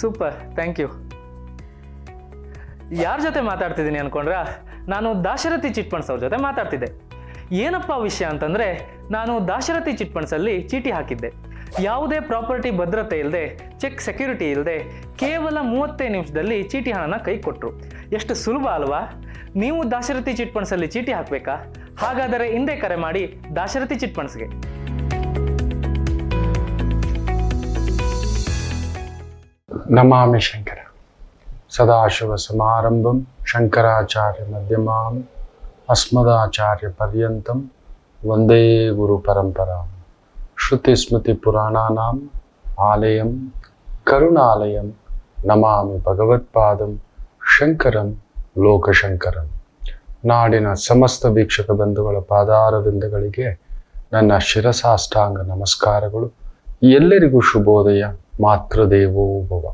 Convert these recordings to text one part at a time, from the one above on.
Super, thank you. ಯಾರ ಜೊತೆ ಮಾತಾಡ್ತಿದ್ದೀನಿ ಅನ್ಕೊಂಡ್ರಾ? ನಾನು ದಾಶರಥಿ ಚಿಟ್ ಫಂಡ್ಸ್ ಅವ್ರ ಜೊತೆ ಮಾತಾಡ್ತಿದ್ದೆ. ಏನಪ್ಪ ವಿಷಯ ಅಂತಂದರೆ, ನಾನು ದಾಶರಥಿ ಚಿಟ್ ಫಂಡ್ಸಲ್ಲಿ ಚೀಟಿ ಹಾಕಿದ್ದೆ. ಯಾವುದೇ ಪ್ರಾಪರ್ಟಿ ಭದ್ರತೆ ಇಲ್ಲದೆ, ಚೆಕ್ ಸೆಕ್ಯೂರಿಟಿ ಇಲ್ಲದೆ, ಕೇವಲ 35 ನಿಮಿಷದಲ್ಲಿ ಚೀಟಿ ಹಣನ ಕೈ ಕೊಟ್ಟರು. ಎಷ್ಟು ಸುಲಭ ಅಲ್ವಾ? ನೀವು ದಾಶರಥಿ ಚಿಟ್ ಫಂಡ್ಸಲ್ಲಿ ಚೀಟಿ ಹಾಕಬೇಕಾ? ಹಾಗಾದರೆ ಹಿಂದೆ ಕರೆ ಮಾಡಿ ದಾಶರಥಿ ಚಿಟ್ ಫಂಡ್ಸ್ಗೆ. ನಮಾಮಿ ಶಂಕರ ಸದಾಶಿವ ಸಮಾರಂಭಂ ಶಂಕರಾಚಾರ್ಯ ಮಧ್ಯಮಾಂ ಅಸ್ಮದಾಚಾರ್ಯ ಪರ್ಯಂತಂ ವಂದೇ ಗುರು ಪರಂಪರಾಂ. ಶ್ರುತಿ ಸ್ಮೃತಿ ಪುರಾಣಾನಾಂ ಆಲಯಂ ಕರುಣಾಲಯಂ ನಮಾಮಿ ಭಗವತ್ಪಾದಂ ಶಂಕರಂ ಲೋಕಶಂಕರಂ. ನಾಡಿನ ಸಮಸ್ತ ವೀಕ್ಷಕ ಬಂಧುಗಳ ಪಾದಾರವಿಂದಗಳಿಗೆ ನನ್ನ ಶಿರಸಾಷ್ಟಾಂಗ ನಮಸ್ಕಾರಗಳು. ಎಲ್ಲರಿಗೂ ಶುಭೋದಯ. ಮಾತೃದೇವೋ ಭವ.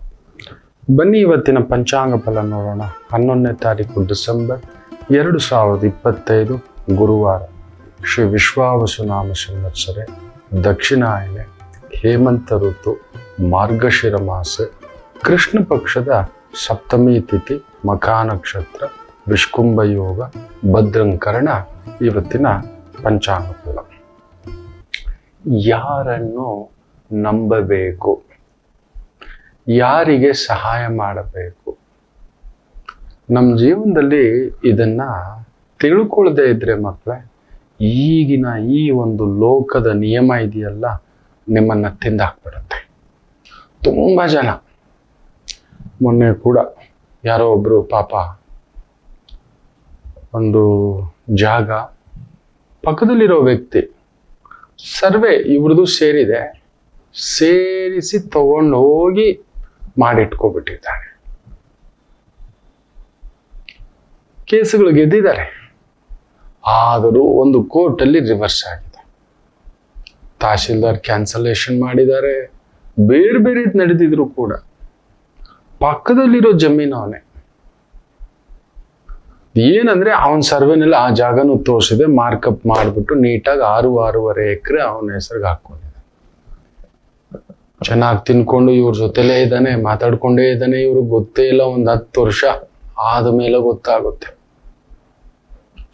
ಬನ್ನಿ ಇವತ್ತಿನ ಪಂಚಾಂಗ ಫಲ ನೋಡೋಣ. 11ನೇ ತಾರೀಕು ಡಿಸೆಂಬರ್ 2025 ಗುರುವಾರ. ಶ್ರೀ ವಿಶ್ವಾವಸು ನಾಮ ಸಂವತ್ಸರೆ, ದಕ್ಷಿಣಾಯನೆ, ಹೇಮಂತ ಋತು, ಮಾರ್ಗಶಿರ ಮಾಸ, ಕೃಷ್ಣ ಪಕ್ಷದ ಸಪ್ತಮಿ ತಿಥಿ, ಮಖಾ ನಕ್ಷತ್ರ, ವಿಷ್ಕುಂಭ ಯೋಗ, ಭದ್ರಂಕರಣ. ಇವತ್ತಿನ ಪಂಚಾಂಗ ಫಲ. ಯಾರನ್ನು ನಂಬಬೇಕು, ಯಾರಿಗೆ ಸಹಾಯ ಮಾಡಬೇಕು? ನಮ್ಮ ಜೀವನದಲ್ಲಿ ಇದನ್ನ ತಿಳ್ಕೊಳ್ಳದೆ ಇದ್ರೆ ಮಕ್ಕಳೇ, ಈಗಿನ ಈ ಒಂದು ಲೋಕದ ನಿಯಮ ಇದೆಯಲ್ಲ, ನಿಮ್ಮನ್ನ ತಿಂದಾಕ್ಬಿಡುತ್ತೆ. ತುಂಬ ಜನ, ಮೊನ್ನೆ ಕೂಡ ಯಾರೋ ಒಬ್ರು ಪಾಪ ಒಂದು ಜಾಗ ಪಕ್ಕದಲ್ಲಿರೋ ವ್ಯಕ್ತಿ ಸರ್ವೆ ಇವ್ರದ್ದು ಸೇರಿದೆ, ಸೇರಿಸಿ ತಗೊಂಡು ಹೋಗಿ ಮಾಡಿಟ್ಕೊಬಿಟ್ಟಿದ್ದಾರೆ. ಕೇಸುಗಳು ಗೆದ್ದಿದ್ದಾರೆ. ಆದರೂ ಒಂದು ಕೋರ್ಟಲ್ಲಿ ರಿವರ್ಸ್ ಆಗಿದೆ. ತಹಶೀಲ್ದಾರ್ ಕ್ಯಾನ್ಸಲೇಷನ್ ಮಾಡಿದ್ದಾರೆ. ಬೇರೆ ಬೇರೆ ನಡೆದಿದ್ರು ಕೂಡ ಪಕ್ಕದಲ್ಲಿರೋ ಜಮೀನು ಅವನೇ. ಏನಂದ್ರೆ ಅವನ ಸರ್ವೆನೆಲ್ಲ ಆ ಜಾಗನೂ ತೋರಿಸಿದೆ, ಮಾರ್ಕಪ್ ಮಾಡಿಬಿಟ್ಟು ನೀಟಾಗಿ 6.5 ಎಕರೆ ಅವನ ಹೆಸರಿಗೆ ಹಾಕೊಂಡಿದೆ. ಚೆನ್ನಾಗಿ ತಿನ್ಕೊಂಡು ಇವ್ರ ಜೊತೆಲೇ ಇದ್ದಾನೆ, ಮಾತಾಡ್ಕೊಂಡೇ ಇದ್ದಾನೆ. ಇವ್ರಿಗೆ ಗೊತ್ತೇ ಇಲ್ಲ. 10 ವರ್ಷ ಆದ್ಮೇಲೆ ಗೊತ್ತಾಗುತ್ತೆ.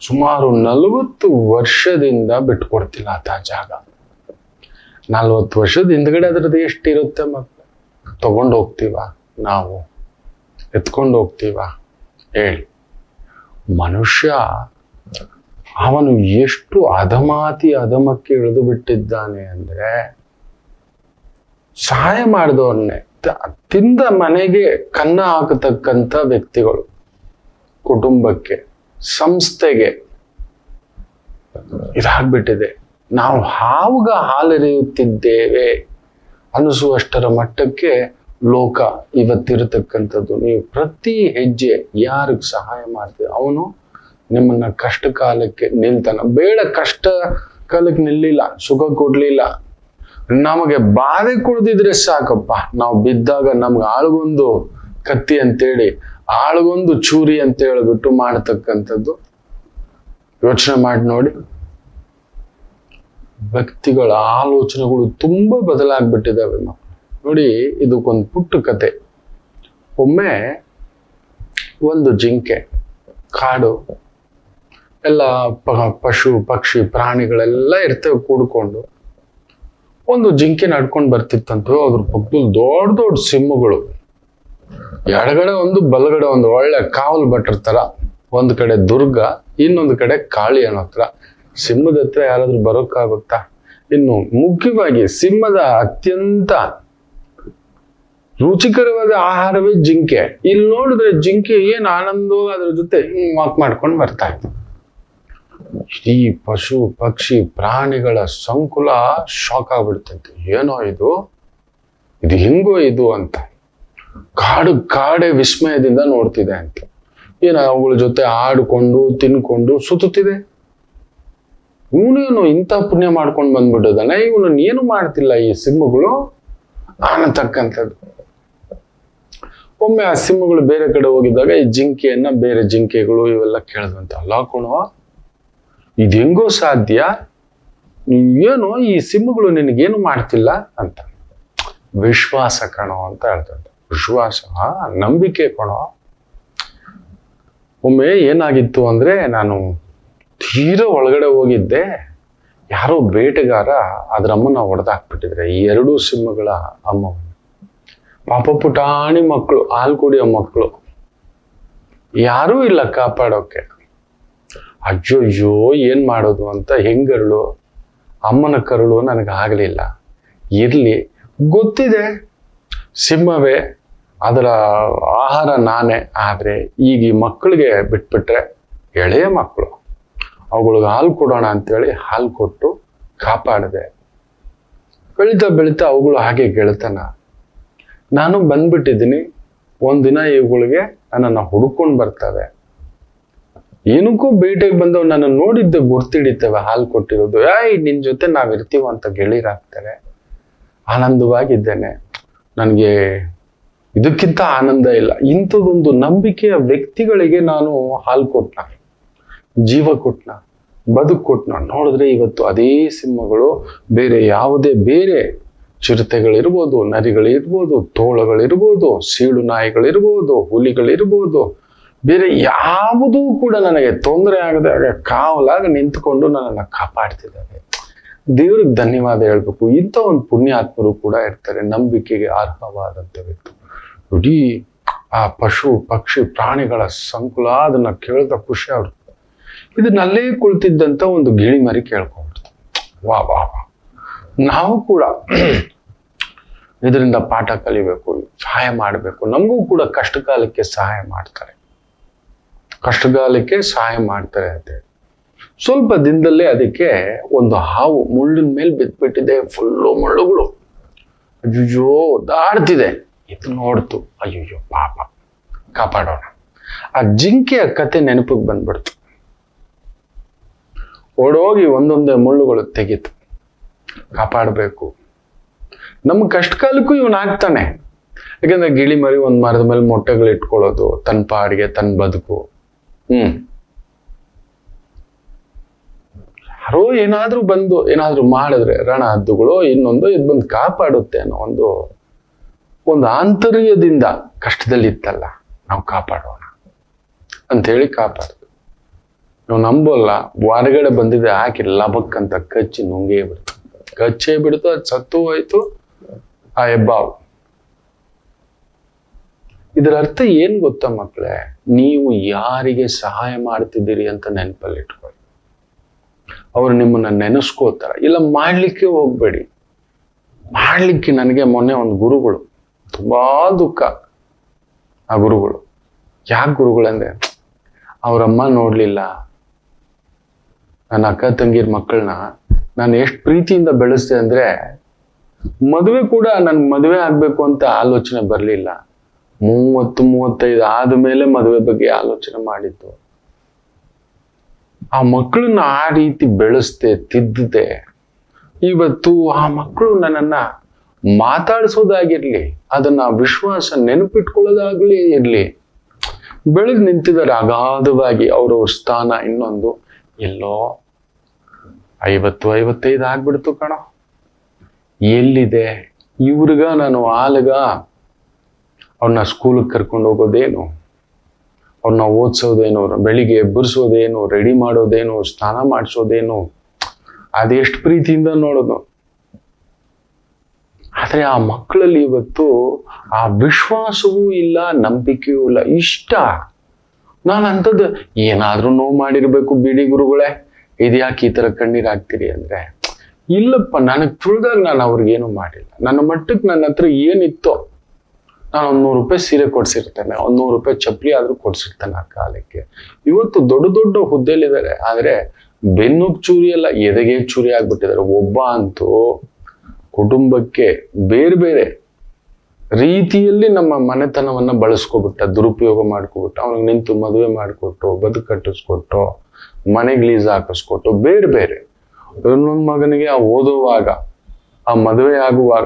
ಸುಮಾರು 40 ವರ್ಷದಿಂದ ಬಿಟ್ಕೊಡ್ತಿಲ್ಲ ಆತ ಜಾಗ. 40 ವರ್ಷದ ಹಿಂದ್ಗಡೆ ಅದ್ರದ್ದು ಎಷ್ಟಿರುತ್ತೆ ಮಕ್ಕಳು? ತಗೊಂಡು ಹೋಗ್ತೀವ ನಾವು? ಎತ್ಕೊಂಡು ಹೋಗ್ತೀವ? ಹೇಳಿ. ಮನುಷ್ಯ ಅವನು ಎಷ್ಟು ಅಧಮಕ್ಕೆ ಇಳಿದು ಬಿಟ್ಟಿದ್ದಾನೆ ಅಂದ್ರೆ, ಸಹಾಯ ಮಾಡಿದವ್ರನ್ನೇ ತಿಂದ ಮನೆಗೆ ಕನ್ನ ಹಾಕತಕ್ಕಂಥ ವ್ಯಕ್ತಿಗಳು, ಕುಟುಂಬಕ್ಕೆ, ಸಂಸ್ಥೆಗೆ ಇದಾಗ್ಬಿಟ್ಟಿದೆ. ನಾವು ಹಾವುಗ ಹಾಲೆರೆಯುತ್ತಿದ್ದೇವೆ ಅನಿಸುವಷ್ಟರ ಮಟ್ಟಕ್ಕೆ ಲೋಕ ಇವತ್ತಿರತಕ್ಕಂಥದ್ದು. ನೀವು ಪ್ರತಿ ಹೆಜ್ಜೆ ಯಾರಿಗೆ ಸಹಾಯ ಮಾಡ್ತೀವಿ, ಅವನು ನಿಮ್ಮನ್ನ ಕಷ್ಟ ಕಾಲಕ್ಕೆ ನಿಲ್ತಾನ. ಬೇಡ, ಕಷ್ಟ ಕಾಲಕ್ಕೆ ನಿಲ್ಲಿಲ್ಲ, ಸುಖ ಕೊಡ್ಲಿಲ್ಲ, ನಮಗೆ ಬಾಧೆ ಕೊಡ್ದಿದ್ರೆ ಸಾಕಪ್ಪ. ನಾವು ಬಿದ್ದಾಗ ನಮ್ಗೆ ಆಳ್ಗೊಂದು ಕತ್ತಿ ಅಂತೇಳಿ, ಆಳ್ಗೊಂದು ಚೂರಿ ಅಂತ ಹೇಳ್ಬಿಟ್ಟು ಮಾಡತಕ್ಕಂಥದ್ದು. ಯೋಚನೆ ಮಾಡಿ ನೋಡಿ. ವ್ಯಕ್ತಿಗಳ ಆಲೋಚನೆಗಳು ತುಂಬಾ ಬದಲಾಗ್ಬಿಟ್ಟಿದ್ದಾವೆ ಮಕ್ಕಳು. ನೋಡಿ, ಇದಕ್ಕೊಂದು ಪುಟ್ಟ ಕತೆ. ಒಮ್ಮೆ ಒಂದು ಜಿಂಕೆ, ಕಾಡು ಎಲ್ಲ ಪಶು ಪಕ್ಷಿ ಪ್ರಾಣಿಗಳೆಲ್ಲ ಇರ್ತವೆ ಕೂಡ್ಕೊಂಡು. ಒಂದು ಜಿಂಕೆ ನಡ್ಕೊಂಡು ಬರ್ತಿತ್ತಂತ. ಅದ್ರ ಪಕ್ಕದಲ್ಲಿ ದೊಡ್ಡ ದೊಡ್ಡ ಸಿಂಹಗಳು, ಎಡಗಡೆ ಒಂದು ಬಲಗಡೆ ಒಂದು, ಒಳ್ಳೆ ಕಾವಲು ಭಟ್ರ ತರ. ಒಂದ್ ಕಡೆ ದುರ್ಗ, ಇನ್ನೊಂದು ಕಡೆ ಕಾಳಿ ಅನ್ನೋ ಹತ್ರ. ಸಿಂಹದ ಹತ್ರ ಯಾರಾದ್ರೂ ಬರೋಕ್ಕಾಗುತ್ತಾ? ಇನ್ನು ಮುಖ್ಯವಾಗಿ ಸಿಂಹದ ಅತ್ಯಂತ ರುಚಿಕರವಾದ ಆಹಾರವೇ ಜಿಂಕೆ. ಇಲ್ಲಿ ನೋಡಿದ್ರೆ ಜಿಂಕೆ ಏನ್ ಆನಂದ, ಅದ್ರ ಜೊತೆ ವಾಕ್ ಮಾಡ್ಕೊಂಡು ಬರ್ತಾ ಇತ್ತು. ಈ ಪಶು ಪಕ್ಷಿ ಪ್ರಾಣಿಗಳ ಸಂಕುಲ ಶಾಕ್ ಆಗ್ಬಿಡ್ತೈತೆ. ಏನೋ ಇದು ಹಿಂಗೋ ಇದು ಅಂತ. ಕಾಡೆ ವಿಸ್ಮಯದಿಂದ ನೋಡ್ತಿದೆ ಅಂತ. ಏನು ಅವುಗಳ ಜೊತೆ ಆಡ್ಕೊಂಡು ತಿನ್ಕೊಂಡು ಸುತ್ತುತ್ತಿದೆ. ಇವನೇನು ಇಂಥ ಪುಣ್ಯ ಮಾಡ್ಕೊಂಡು ಬಂದ್ಬಿಟ್ಟಿದ್ದಾನೆ, ಇವನು ಏನು ಮಾಡ್ತಿಲ್ಲ ಈ ಸಿಂಹಗಳು ಅನ್ನತಕ್ಕಂಥದ್ದು. ಒಮ್ಮೆ ಆ ಸಿಂಹಗಳು ಬೇರೆ ಕಡೆ ಹೋಗಿದ್ದಾಗ ಈ ಜಿಂಕೆಯನ್ನ ಬೇರೆ ಜಿಂಕೆಗಳು ಇವೆಲ್ಲ ಕೇಳಿದಂತ, ಅಲ್ಲ ಕಣೋ, ಇದು ಹೆಂಗೋ ಸಾಧ್ಯ, ಏನು ಈ ಸಿಂಹಗಳು ನಿನಗೇನು ಮಾಡ್ತಿಲ್ಲ ಅಂತ. ವಿಶ್ವಾಸ ಕಣೋ ಅಂತ ಹೇಳ್ತಂತೆ. ವಿಶ್ವಾಸ, ನಂಬಿಕೆ ಕಣೋ. ಒಮ್ಮೆ ಏನಾಗಿತ್ತು ಅಂದ್ರೆ, ನಾನು ತೀರಾ ಒಳಗಡೆ ಹೋಗಿದ್ದೆ. ಯಾರೋ ಬೇಟೆಗಾರ ಅದ್ರ ಅಮ್ಮನ ಹೊಡೆದಾಕ್ಬಿಟ್ಟಿದ್ರೆ, ಈ ಎರಡೂ ಸಿಂಹಗಳ ಅಮ್ಮವನ್ನು. ಪಾಪ ಪುಟಾಣಿ ಮಕ್ಕಳು, ಹಾಲು ಕುಡಿಯೋ ಮಕ್ಕಳು, ಯಾರೂ ಇಲ್ಲ ಕಾಪಾಡೋಕೆ. ಅಯ್ಯೋ ಏನ್ ಮಾಡೋದು ಅಂತ ಹೆಂಗರಳು ಅಮ್ಮನ ಕರುಳು ನನಗೆ ಆಗ್ಲಿಲ್ಲ. ಇರ್ಲಿ, ಗೊತ್ತಿದೆ ಸಿಂಹವೇ, ಅದರ ಆಹಾರ ನಾನೇ. ಆದ್ರೆ ಈಗ ಈ ಮಕ್ಕಳಿಗೆ ಬಿಟ್ಬಿಟ್ರೆ, ಎಳೆಯ ಮಕ್ಕಳು, ಅವುಗಳಿಗೆ ಹಾಲು ಕೊಡೋಣ ಅಂತೇಳಿ ಹಾಲು ಕೊಟ್ಟು ಕಾಪಾಡಿದೆ. ಬೆಳೀತಾ ಬೆಳೀತಾ ಅವುಗಳು ಹಾಗೆ ಗೆಳತನ. ನಾನು ಬಂದ್ಬಿಟ್ಟಿದ್ದೀನಿ. ಒಂದಿನ ಇವುಗಳಿಗೆ ನನ್ನನ್ನು ಹುಡ್ಕೊಂಡು ಬರ್ತವೆ. ಏನಕ್ಕೂ ಬೇಟೆಗೆ ಬಂದವ್ ನನ್ನ ನೋಡಿದ್ದೆ ಗುರ್ತಿಡಿತವೆ, ಹಾಲು ಕೊಟ್ಟಿರೋದು. ನಿನ್ ಜೊತೆ ನಾವಿರ್ತೀವ ಅಂತ ಗೆಳೀರಾಗ್ತಾರೆ. ಆನಂದವಾಗಿದ್ದೇನೆ. ನನಗೆ ಇದಕ್ಕಿಂತ ಆನಂದ ಇಲ್ಲ. ಇಂಥದೊಂದು ನಂಬಿಕೆಯ ವ್ಯಕ್ತಿಗಳಿಗೆ ನಾನು ಹಾಲು ಕೊಟ್ನ, ಜೀವ ಕೊಟ್ನ, ಬದುಕು ಕೊಟ್ನ. ನೋಡಿದ್ರೆ ಇವತ್ತು ಅದೇ ಸಿಂಹಗಳು ಬೇರೆ ಚಿರತೆಗಳಿರ್ಬೋದು, ನರಿಗಳಿರ್ಬೋದು, ತೋಳಗಳಿರ್ಬೋದು, ಸೀಳು ನಾಯಿಗಳಿರ್ಬೋದು, ಹುಲಿಗಳಿರ್ಬೋದು, ಬೇರೆ ಯಾವುದೂ ಕೂಡ ನನಗೆ ತೊಂದರೆ ಆಗದೆ ಕಾವಲಾಗಿ ನಿಂತುಕೊಂಡು ನನ್ನನ್ನು ಕಾಪಾಡ್ತಿದ್ದಾವೆ. ದೇವ್ರಿಗೆ ಧನ್ಯವಾದ ಹೇಳ್ಬೇಕು. ಇಂಥ ಒಂದು ಪುಣ್ಯಾತ್ಮರು ಕೂಡ ಇರ್ತಾರೆ, ನಂಬಿಕೆಗೆ ಅರ್ಹವಾದಂಥ ವ್ಯಕ್ತಿ. ಇಡೀ ಆ ಪಶು ಪಕ್ಷಿ ಪ್ರಾಣಿಗಳ ಸಂಕುಲ ಅದನ್ನ ಕೇಳ್ದ ಖುಷಿ ಅವ್ರಿಗೆ. ಇದನ್ನಲ್ಲೇ ಕುಳಿತಿದ್ದಂತ ಒಂದು ಗಿಳಿ ಮರಿ ಕೇಳ್ಕೊಂಡ್ಬಿಡ್ತು. ವಾ ವಾ ವಾ, ನಾವು ಕೂಡ ಇದರಿಂದ ಪಾಠ ಕಲಿಬೇಕು, ಸಹಾಯ ಮಾಡಬೇಕು. ನಮಗೂ ಕೂಡ ಕಷ್ಟಕಾಲಕ್ಕೆ ಸಹಾಯ ಮಾಡ್ತಾರೆ, ಅಂತೇಳಿ. ಸ್ವಲ್ಪ ದಿನದಲ್ಲೇ ಅದಕ್ಕೆ ಒಂದು ಹಾವು ಮುಳ್ಳಿನ ಮೇಲೆ ಬಿದ್ದ್ಬಿಟ್ಟಿದೆ. ಫುಲ್ಲು ಮುಳ್ಳುಗಳು. ಅಯ್ಯೋ ದಾಡ್ತಿದೆ. ಇದು ನೋಡ್ತು, ಅಯ್ಯೋ ಪಾಪ, ಕಾಪಾಡೋಣ. ಆ ಜಿಂಕೆಯ ಕತೆ ನೆನಪಿಗೆ ಬಂದ್ಬಿಡ್ತು. ಓಡೋಗಿ ಒಂದೊಂದೇ ಮುಳ್ಳುಗಳು ತೆಗೀತು. ಕಾಪಾಡಬೇಕು. ನಮ್ಮ ಕಷ್ಟ ಕಾಲಕ್ಕೂ ಇವನ್ ಆಗ್ತಾನೆ. ಯಾಕಂದ್ರೆ ಗಿಳಿ ಮರಿ ಒಂದ್ ಮರದ ಮೇಲೆ ಮೊಟ್ಟೆಗಳು ಇಟ್ಕೊಳ್ಳೋದು, ತನ್ನ ಪಾಡಿಗೆ ತನ್ನ ಬದುಕು. ಯಾರೋ ಏನಾದ್ರೂ ಮಾಡಿದ್ರೆ ರಣ ಹದ್ದುಗಳು ಇನ್ನೊಂದು ಇದು ಬಂದು ಕಾಪಾಡುತ್ತೆ ಅನ್ನೋ ಒಂದು ಆಂತರ್ಯದಿಂದ ಕಷ್ಟದಲ್ಲಿತ್ತಲ್ಲ, ನಾವು ಕಾಪಾಡೋಣ ಅಂತೇಳಿ ಕಾಪಾಡ್ದು. ನಾವು ನಂಬೋಲ್ಲ, ಹೊರಗಡೆ ಬಂದಿದೆ ಹಾಕಿ ಲಬಕ್ ಅಂತ ಕಚ್ಚಿ ಕಚ್ಚೇ ಬಿಡ್ತು. ಅದು ಸತ್ತು ಹೋಯ್ತು ಆ ಹೆಬ್ಬಾವು. ಇದರ ಅರ್ಥ ಏನ್ ಗೊತ್ತಾ ಮಕ್ಕಳೇ? ನೀವು ಯಾರಿಗೆ ಸಹಾಯ ಮಾಡ್ತಿದ್ದೀರಿ ಅಂತ ನೆನಪಲ್ಲಿ ಇಟ್ಕೊಳ್ಳಿ. ಅವ್ರು ನಿಮ್ಮನ್ನ ನೆನೆಸ್ಕೋತಾರ. ಇಲ್ಲ ಮಾಡ್ಲಿಕ್ಕೆ ಹೋಗ್ಬೇಡಿ. ಮಾಡ್ಲಿಕ್ಕೆ ನನಗೆ ಮೊನ್ನೆ ಒಂದು ಗುರುಗಳು, ತುಂಬಾ ದುಃಖ. ಆ ಗುರುಗಳು ಯಾಕೆ ಗುರುಗಳಂದ್ರೆ, ಅವ್ರಮ್ಮ ನೋಡ್ಲಿಲ್ಲ ನನ್ನ ಅಕ್ಕ ತಂಗಿರ ಮಕ್ಕಳನ್ನ. ನಾನು ಎಷ್ಟು ಪ್ರೀತಿಯಿಂದ ಬೆಳೆಸ್ದೆ ಅಂದ್ರೆ, ಮದುವೆ ಕೂಡ ನನ್ಗೆ ಮದುವೆ ಆಗ್ಬೇಕು ಅಂತ ಆಲೋಚನೆ ಬರ್ಲಿಲ್ಲ. 30-35 ಆದ್ಮೇಲೆ ಮದುವೆ ಬಗ್ಗೆ ಆಲೋಚನೆ ಮಾಡಿದ್ದು. ಆ ಮಕ್ಕಳನ್ನ ಆ ರೀತಿ ಬೆಳೆಸ್ದೆ, ತಿದ್ದಿದೆ. ಇವತ್ತು ಆ ಮಕ್ಕಳು ನನ್ನನ್ನ ಮಾತಾಡಿಸೋದಾಗಿರ್ಲಿ, ಅದನ್ನ ವಿಶ್ವಾಸ ನೆನಪಿಟ್ಕೊಳ್ಳೋದಾಗ್ಲಿ ಇರ್ಲಿ, ಬೆಳೆದು ನಿಂತಿದ್ದಾರೆ ಅಗಾಧವಾಗಿ. ಅವ್ರವ್ರ ಸ್ಥಾನ ಇನ್ನೊಂದು ಎಲ್ಲೋ 50-55 ಆಗ್ಬಿಡ್ತು ಕಣ. ಎಲ್ಲಿದೆ ಇವ್ರಿಗ ನಾನು ಆಲ್ಗ ಅವ್ರನ್ನ ಸ್ಕೂಲಿಗೆ ಕರ್ಕೊಂಡು ಹೋಗೋದೇನು, ಅವ್ರನ್ನ ಓದಿಸೋದೇನು, ಬೆಳಿಗ್ಗೆ ಎಬ್ಬರಿಸೋದೇನು, ರೆಡಿ ಮಾಡೋದೇನು, ಸ್ನಾನ ಮಾಡಿಸೋದೇನು, ಅದೆಷ್ಟು ಪ್ರೀತಿಯಿಂದ ನೋಡೋದು. ಆದ್ರೆ ಆ ಮಕ್ಕಳಲ್ಲಿ ಇವತ್ತು ಆ ವಿಶ್ವಾಸವೂ ಇಲ್ಲ, ನಂಬಿಕೆಯೂ ಇಲ್ಲ. ಇಷ್ಟ ನಾನು ಅಂಥದ್ದು ಏನಾದ್ರೂ ನೋವು ಮಾಡಿರ್ಬೇಕು ಬಿಡಿ ಗುರುಗಳೇ, ಇದ್ಯಾಕೆ ಈ ತರ ಕಣ್ಣೀರಾಗ್ತೀರಿ ಅಂದ್ರೆ, ಇಲ್ಲಪ್ಪ, ನನಗೆ ತುಳಿದಾಗ ನಾನು ಅವ್ರಿಗೇನು ಮಾಡಿಲ್ಲ. ನನ್ನ ಮಟ್ಟಕ್ಕೆ ನನ್ನ ಹತ್ರ ಏನಿತ್ತೋ ನಾನು ₹100 ಸೀರೆ ಕೊಡ್ಸಿರ್ತೇನೆ, ₹100 ಚಪ್ಪಲಿ ಆದ್ರೂ ಕೊಡ್ಸಿರ್ತೇನೆ ಆ ಕಾಲಕ್ಕೆ. ಇವತ್ತು ದೊಡ್ಡ ದೊಡ್ಡ ಹುದ್ದೆಲಿದ್ದಾರೆ, ಆದ್ರೆ ಬೆನ್ನುಗ್ ಚೂರಿ ಅಲ್ಲ, ಎದೆಗೆ ಚೂರಿ ಆಗ್ಬಿಟ್ಟಿದ್ದಾರೆ. ಒಬ್ಬ ಅಂತೂ ಕುಟುಂಬಕ್ಕೆ ಬೇರೆ ಬೇರೆ ರೀತಿಯಲ್ಲಿ ನಮ್ಮ ಮನೆತನವನ್ನ ಬಳಸ್ಕೊಬಿಟ್ಟ, ದುರುಪಯೋಗ ಮಾಡ್ಕೊಬಿಟ್ಟ. ಅವನಿಗೆ ನಿಂತು ಮದುವೆ ಮಾಡಿಕೊಟ್ಟು, ಬದುಕು ಕಟ್ಟಿಸ್ಕೊಟ್ಟು, ಮನೆಗೆ ಲೀಸ್ ಹಾಕಿಸ್ಕೊಟ್ಟು, ಬೇರೆ ಬೇರೆ. ಇನ್ನೊಂದು ಮಗನಿಗೆ ಆ ಓದುವಾಗ, ಆ ಮದುವೆ ಆಗುವಾಗ,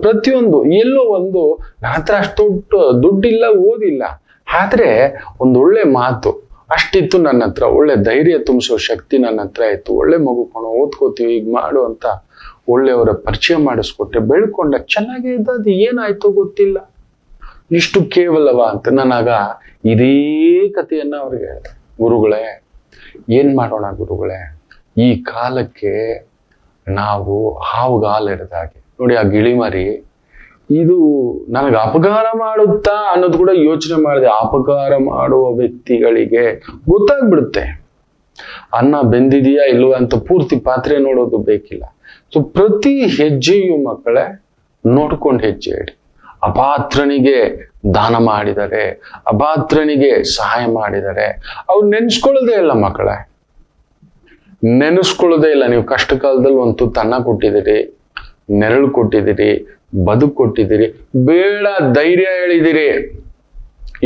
ಪ್ರತಿಯೊಂದು ಎಲ್ಲೋ ಒಂದು, ನನ್ನ ಹತ್ರ ಅಷ್ಟು ದುಡ್ಡಿಲ್ಲ, ಓದಿಲ್ಲ, ಆದ್ರೆ ಒಂದೊಳ್ಳೆ ಮಾತು ಅಷ್ಟಿತ್ತು ನನ್ನ ಹತ್ರ, ಒಳ್ಳೆ ಧೈರ್ಯ ತುಂಬಿಸೋ ಶಕ್ತಿ ನನ್ನ ಹತ್ರ ಇತ್ತು. ಒಳ್ಳೆ ಮಗು ಕಣೋ, ಓದ್ಕೋತೀವಿ, ಈಗ ಮಾಡು ಅಂತ ಒಳ್ಳೆಯವರ ಪರಿಚಯ ಮಾಡಿಸ್ಕೊಟ್ಟೆ, ಬೆಳ್ಕೊಂಡ, ಚೆನ್ನಾಗೇ ಇದ್ದ. ಅದು ಏನಾಯ್ತೋ ಗೊತ್ತಿಲ್ಲ. ಇಷ್ಟು ಕೇವಲವ ಅಂತ ನಾನಾಗ ಇದೇ ಕಥೆಯನ್ನ ಅವ್ರಿಗೆ ಹೇಳಿದೆ. ಗುರುಗಳೇ, ಏನ್ ಮಾಡೋಣ ಗುರುಗಳೇ, ಈ ಕಾಲಕ್ಕೆ ನಾವು ಹಾವುಗಾಲ ಹಿಡಿದಾಗೆ ನೋಡಿ, ಆ ಗಿಳಿಮರಿ ಇದು ನನಗೆ ಅಪಕಾರ ಮಾಡುತ್ತಾ ಅನ್ನೋದು ಕೂಡ ಯೋಚನೆ ಮಾಡಿದೆ. ಅಪಕಾರ ಮಾಡುವ ವ್ಯಕ್ತಿಗಳಿಗೆ ಗೊತ್ತಾಗ್ಬಿಡುತ್ತೆ ಅನ್ನ ಬೆಂದಿದೆಯಾ ಇಲ್ವಾ ಅಂತ ಪೂರ್ತಿ ಪಾತ್ರೆ ನೋಡೋದು ಬೇಕಿಲ್ಲ. ಸೊ ಪ್ರತಿ ಹೆಜ್ಜೆಯು ಮಕ್ಕಳೇ ನೋಡ್ಕೊಂಡು ಹೆಜ್ಜೆ ಇಡಿ. ಅಪಾತ್ರನಿಗೆ ದಾನ ಮಾಡಿದರೆ, ಅಪಾತ್ರನಿಗೆ ಸಹಾಯ ಮಾಡಿದರೆ ಅವ್ರು ನೆನ್ಸ್ಕೊಳ್ಳೋದೇ ಇಲ್ಲ ಮಕ್ಕಳೇ, ನೆನೆಸ್ಕೊಳ್ಳೋದೇ ಇಲ್ಲ. ನೀವು ಕಷ್ಟ ಕಾಲದಲ್ಲಿ ಒಂದು ತುತ್ತು ಅನ್ನ ಕೊಟ್ಟಿದ್ದೀರಿ, ನೆರಳು ಕೊಟ್ಟಿದ್ದೀರಿ, ಬದುಕು ಕೊಟ್ಟಿದ್ದೀರಿ, ಬೇಡ ಧೈರ್ಯ ಹೇಳಿದಿರಿ,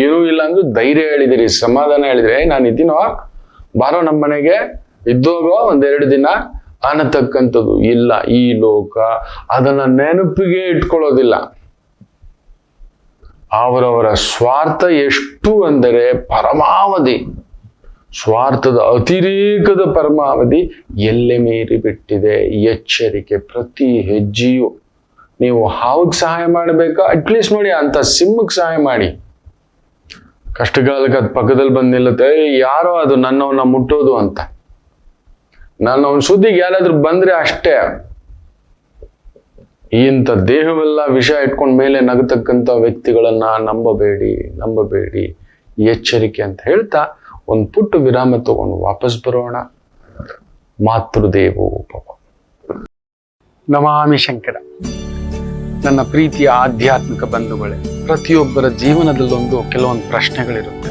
ಏನೂ ಇಲ್ಲ ಅಂದ್ರೂ ಧೈರ್ಯ ಹೇಳಿದಿರಿ, ಸಮಾಧಾನ ಹೇಳಿದಿರಿ, ನಾನು ಇದ್ದೀನೋ ಬಾರೋ ನಮ್ಮ ಮನೆಗೆ ಇದ್ದೋಗೋ 1-2 ದಿನ ಅನ್ನತಕ್ಕಂಥದ್ದು ಇಲ್ಲ. ಈ ಲೋಕ ಅದನ್ನ ನೆನಪಿಗೆ ಇಟ್ಕೊಳ್ಳೋದಿಲ್ಲ. ಅವರವರ ಸ್ವಾರ್ಥ ಎಷ್ಟು ಅಂದರೆ ಪರಮಾವಧಿ, ಸ್ವಾರ್ಥದ ಅತಿರೇಕದ ಪರಮಾವಧಿ ಎಲ್ಲೆ ಮೀರಿ ಬಿಟ್ಟಿದೆ. ಎಚ್ಚರಿಕೆ. ಪ್ರತಿ ಹೆಜ್ಜೆಯು ನೀವು ಹಾವಿಗೆ ಸಹಾಯ ಮಾಡಬೇಕಾ, ಅಟ್ಲೀಸ್ಟ್ ನೋಡಿ ಅಂತ ಸಿಂಹಕ್ಕೆ ಸಹಾಯ ಮಾಡಿ. ಕಷ್ಟಕಾಲಕ್ಕೆ ಅದು ಪಕ್ಕದಲ್ಲಿ ಬಂದು ನಿಲ್ಲುತ್ತೆ, ಯಾರೋ ಅದು ನನ್ನವನ್ನ ಮುಟ್ಟೋದು ಅಂತ. ನಾನು ಅವನ ಸುದ್ದಿಗೆ ಯಾರಾದ್ರೂ ಬಂದ್ರೆ ಅಷ್ಟೇ, ಇಂಥ ದೇಹವೆಲ್ಲ ವಿಷ ಇಟ್ಕೊಂಡ ಮೇಲೆ ನಗತಕ್ಕಂಥ ವ್ಯಕ್ತಿಗಳನ್ನ ನಂಬಬೇಡಿ, ಎಚ್ಚರಿಕೆ ಅಂತ ಹೇಳ್ತಾ ಒಂದು ಪುಟ್ಟ ವಿರಾಮ ತಗೊಂಡು ವಾಪಸ್ ಬರೋಣ. ಮಾತೃದೇವೋ ಭವ. ನಮಾಮಿ ಶಂಕರ. ನನ್ನ ಪ್ರೀತಿಯ ಆಧ್ಯಾತ್ಮಿಕ ಬಂಧುಗಳೇ, ಪ್ರತಿಯೊಬ್ಬರ ಜೀವನದಲ್ಲೊಂದು ಕೆಲವೊಂದು ಪ್ರಶ್ನೆಗಳಿರುತ್ತೆ,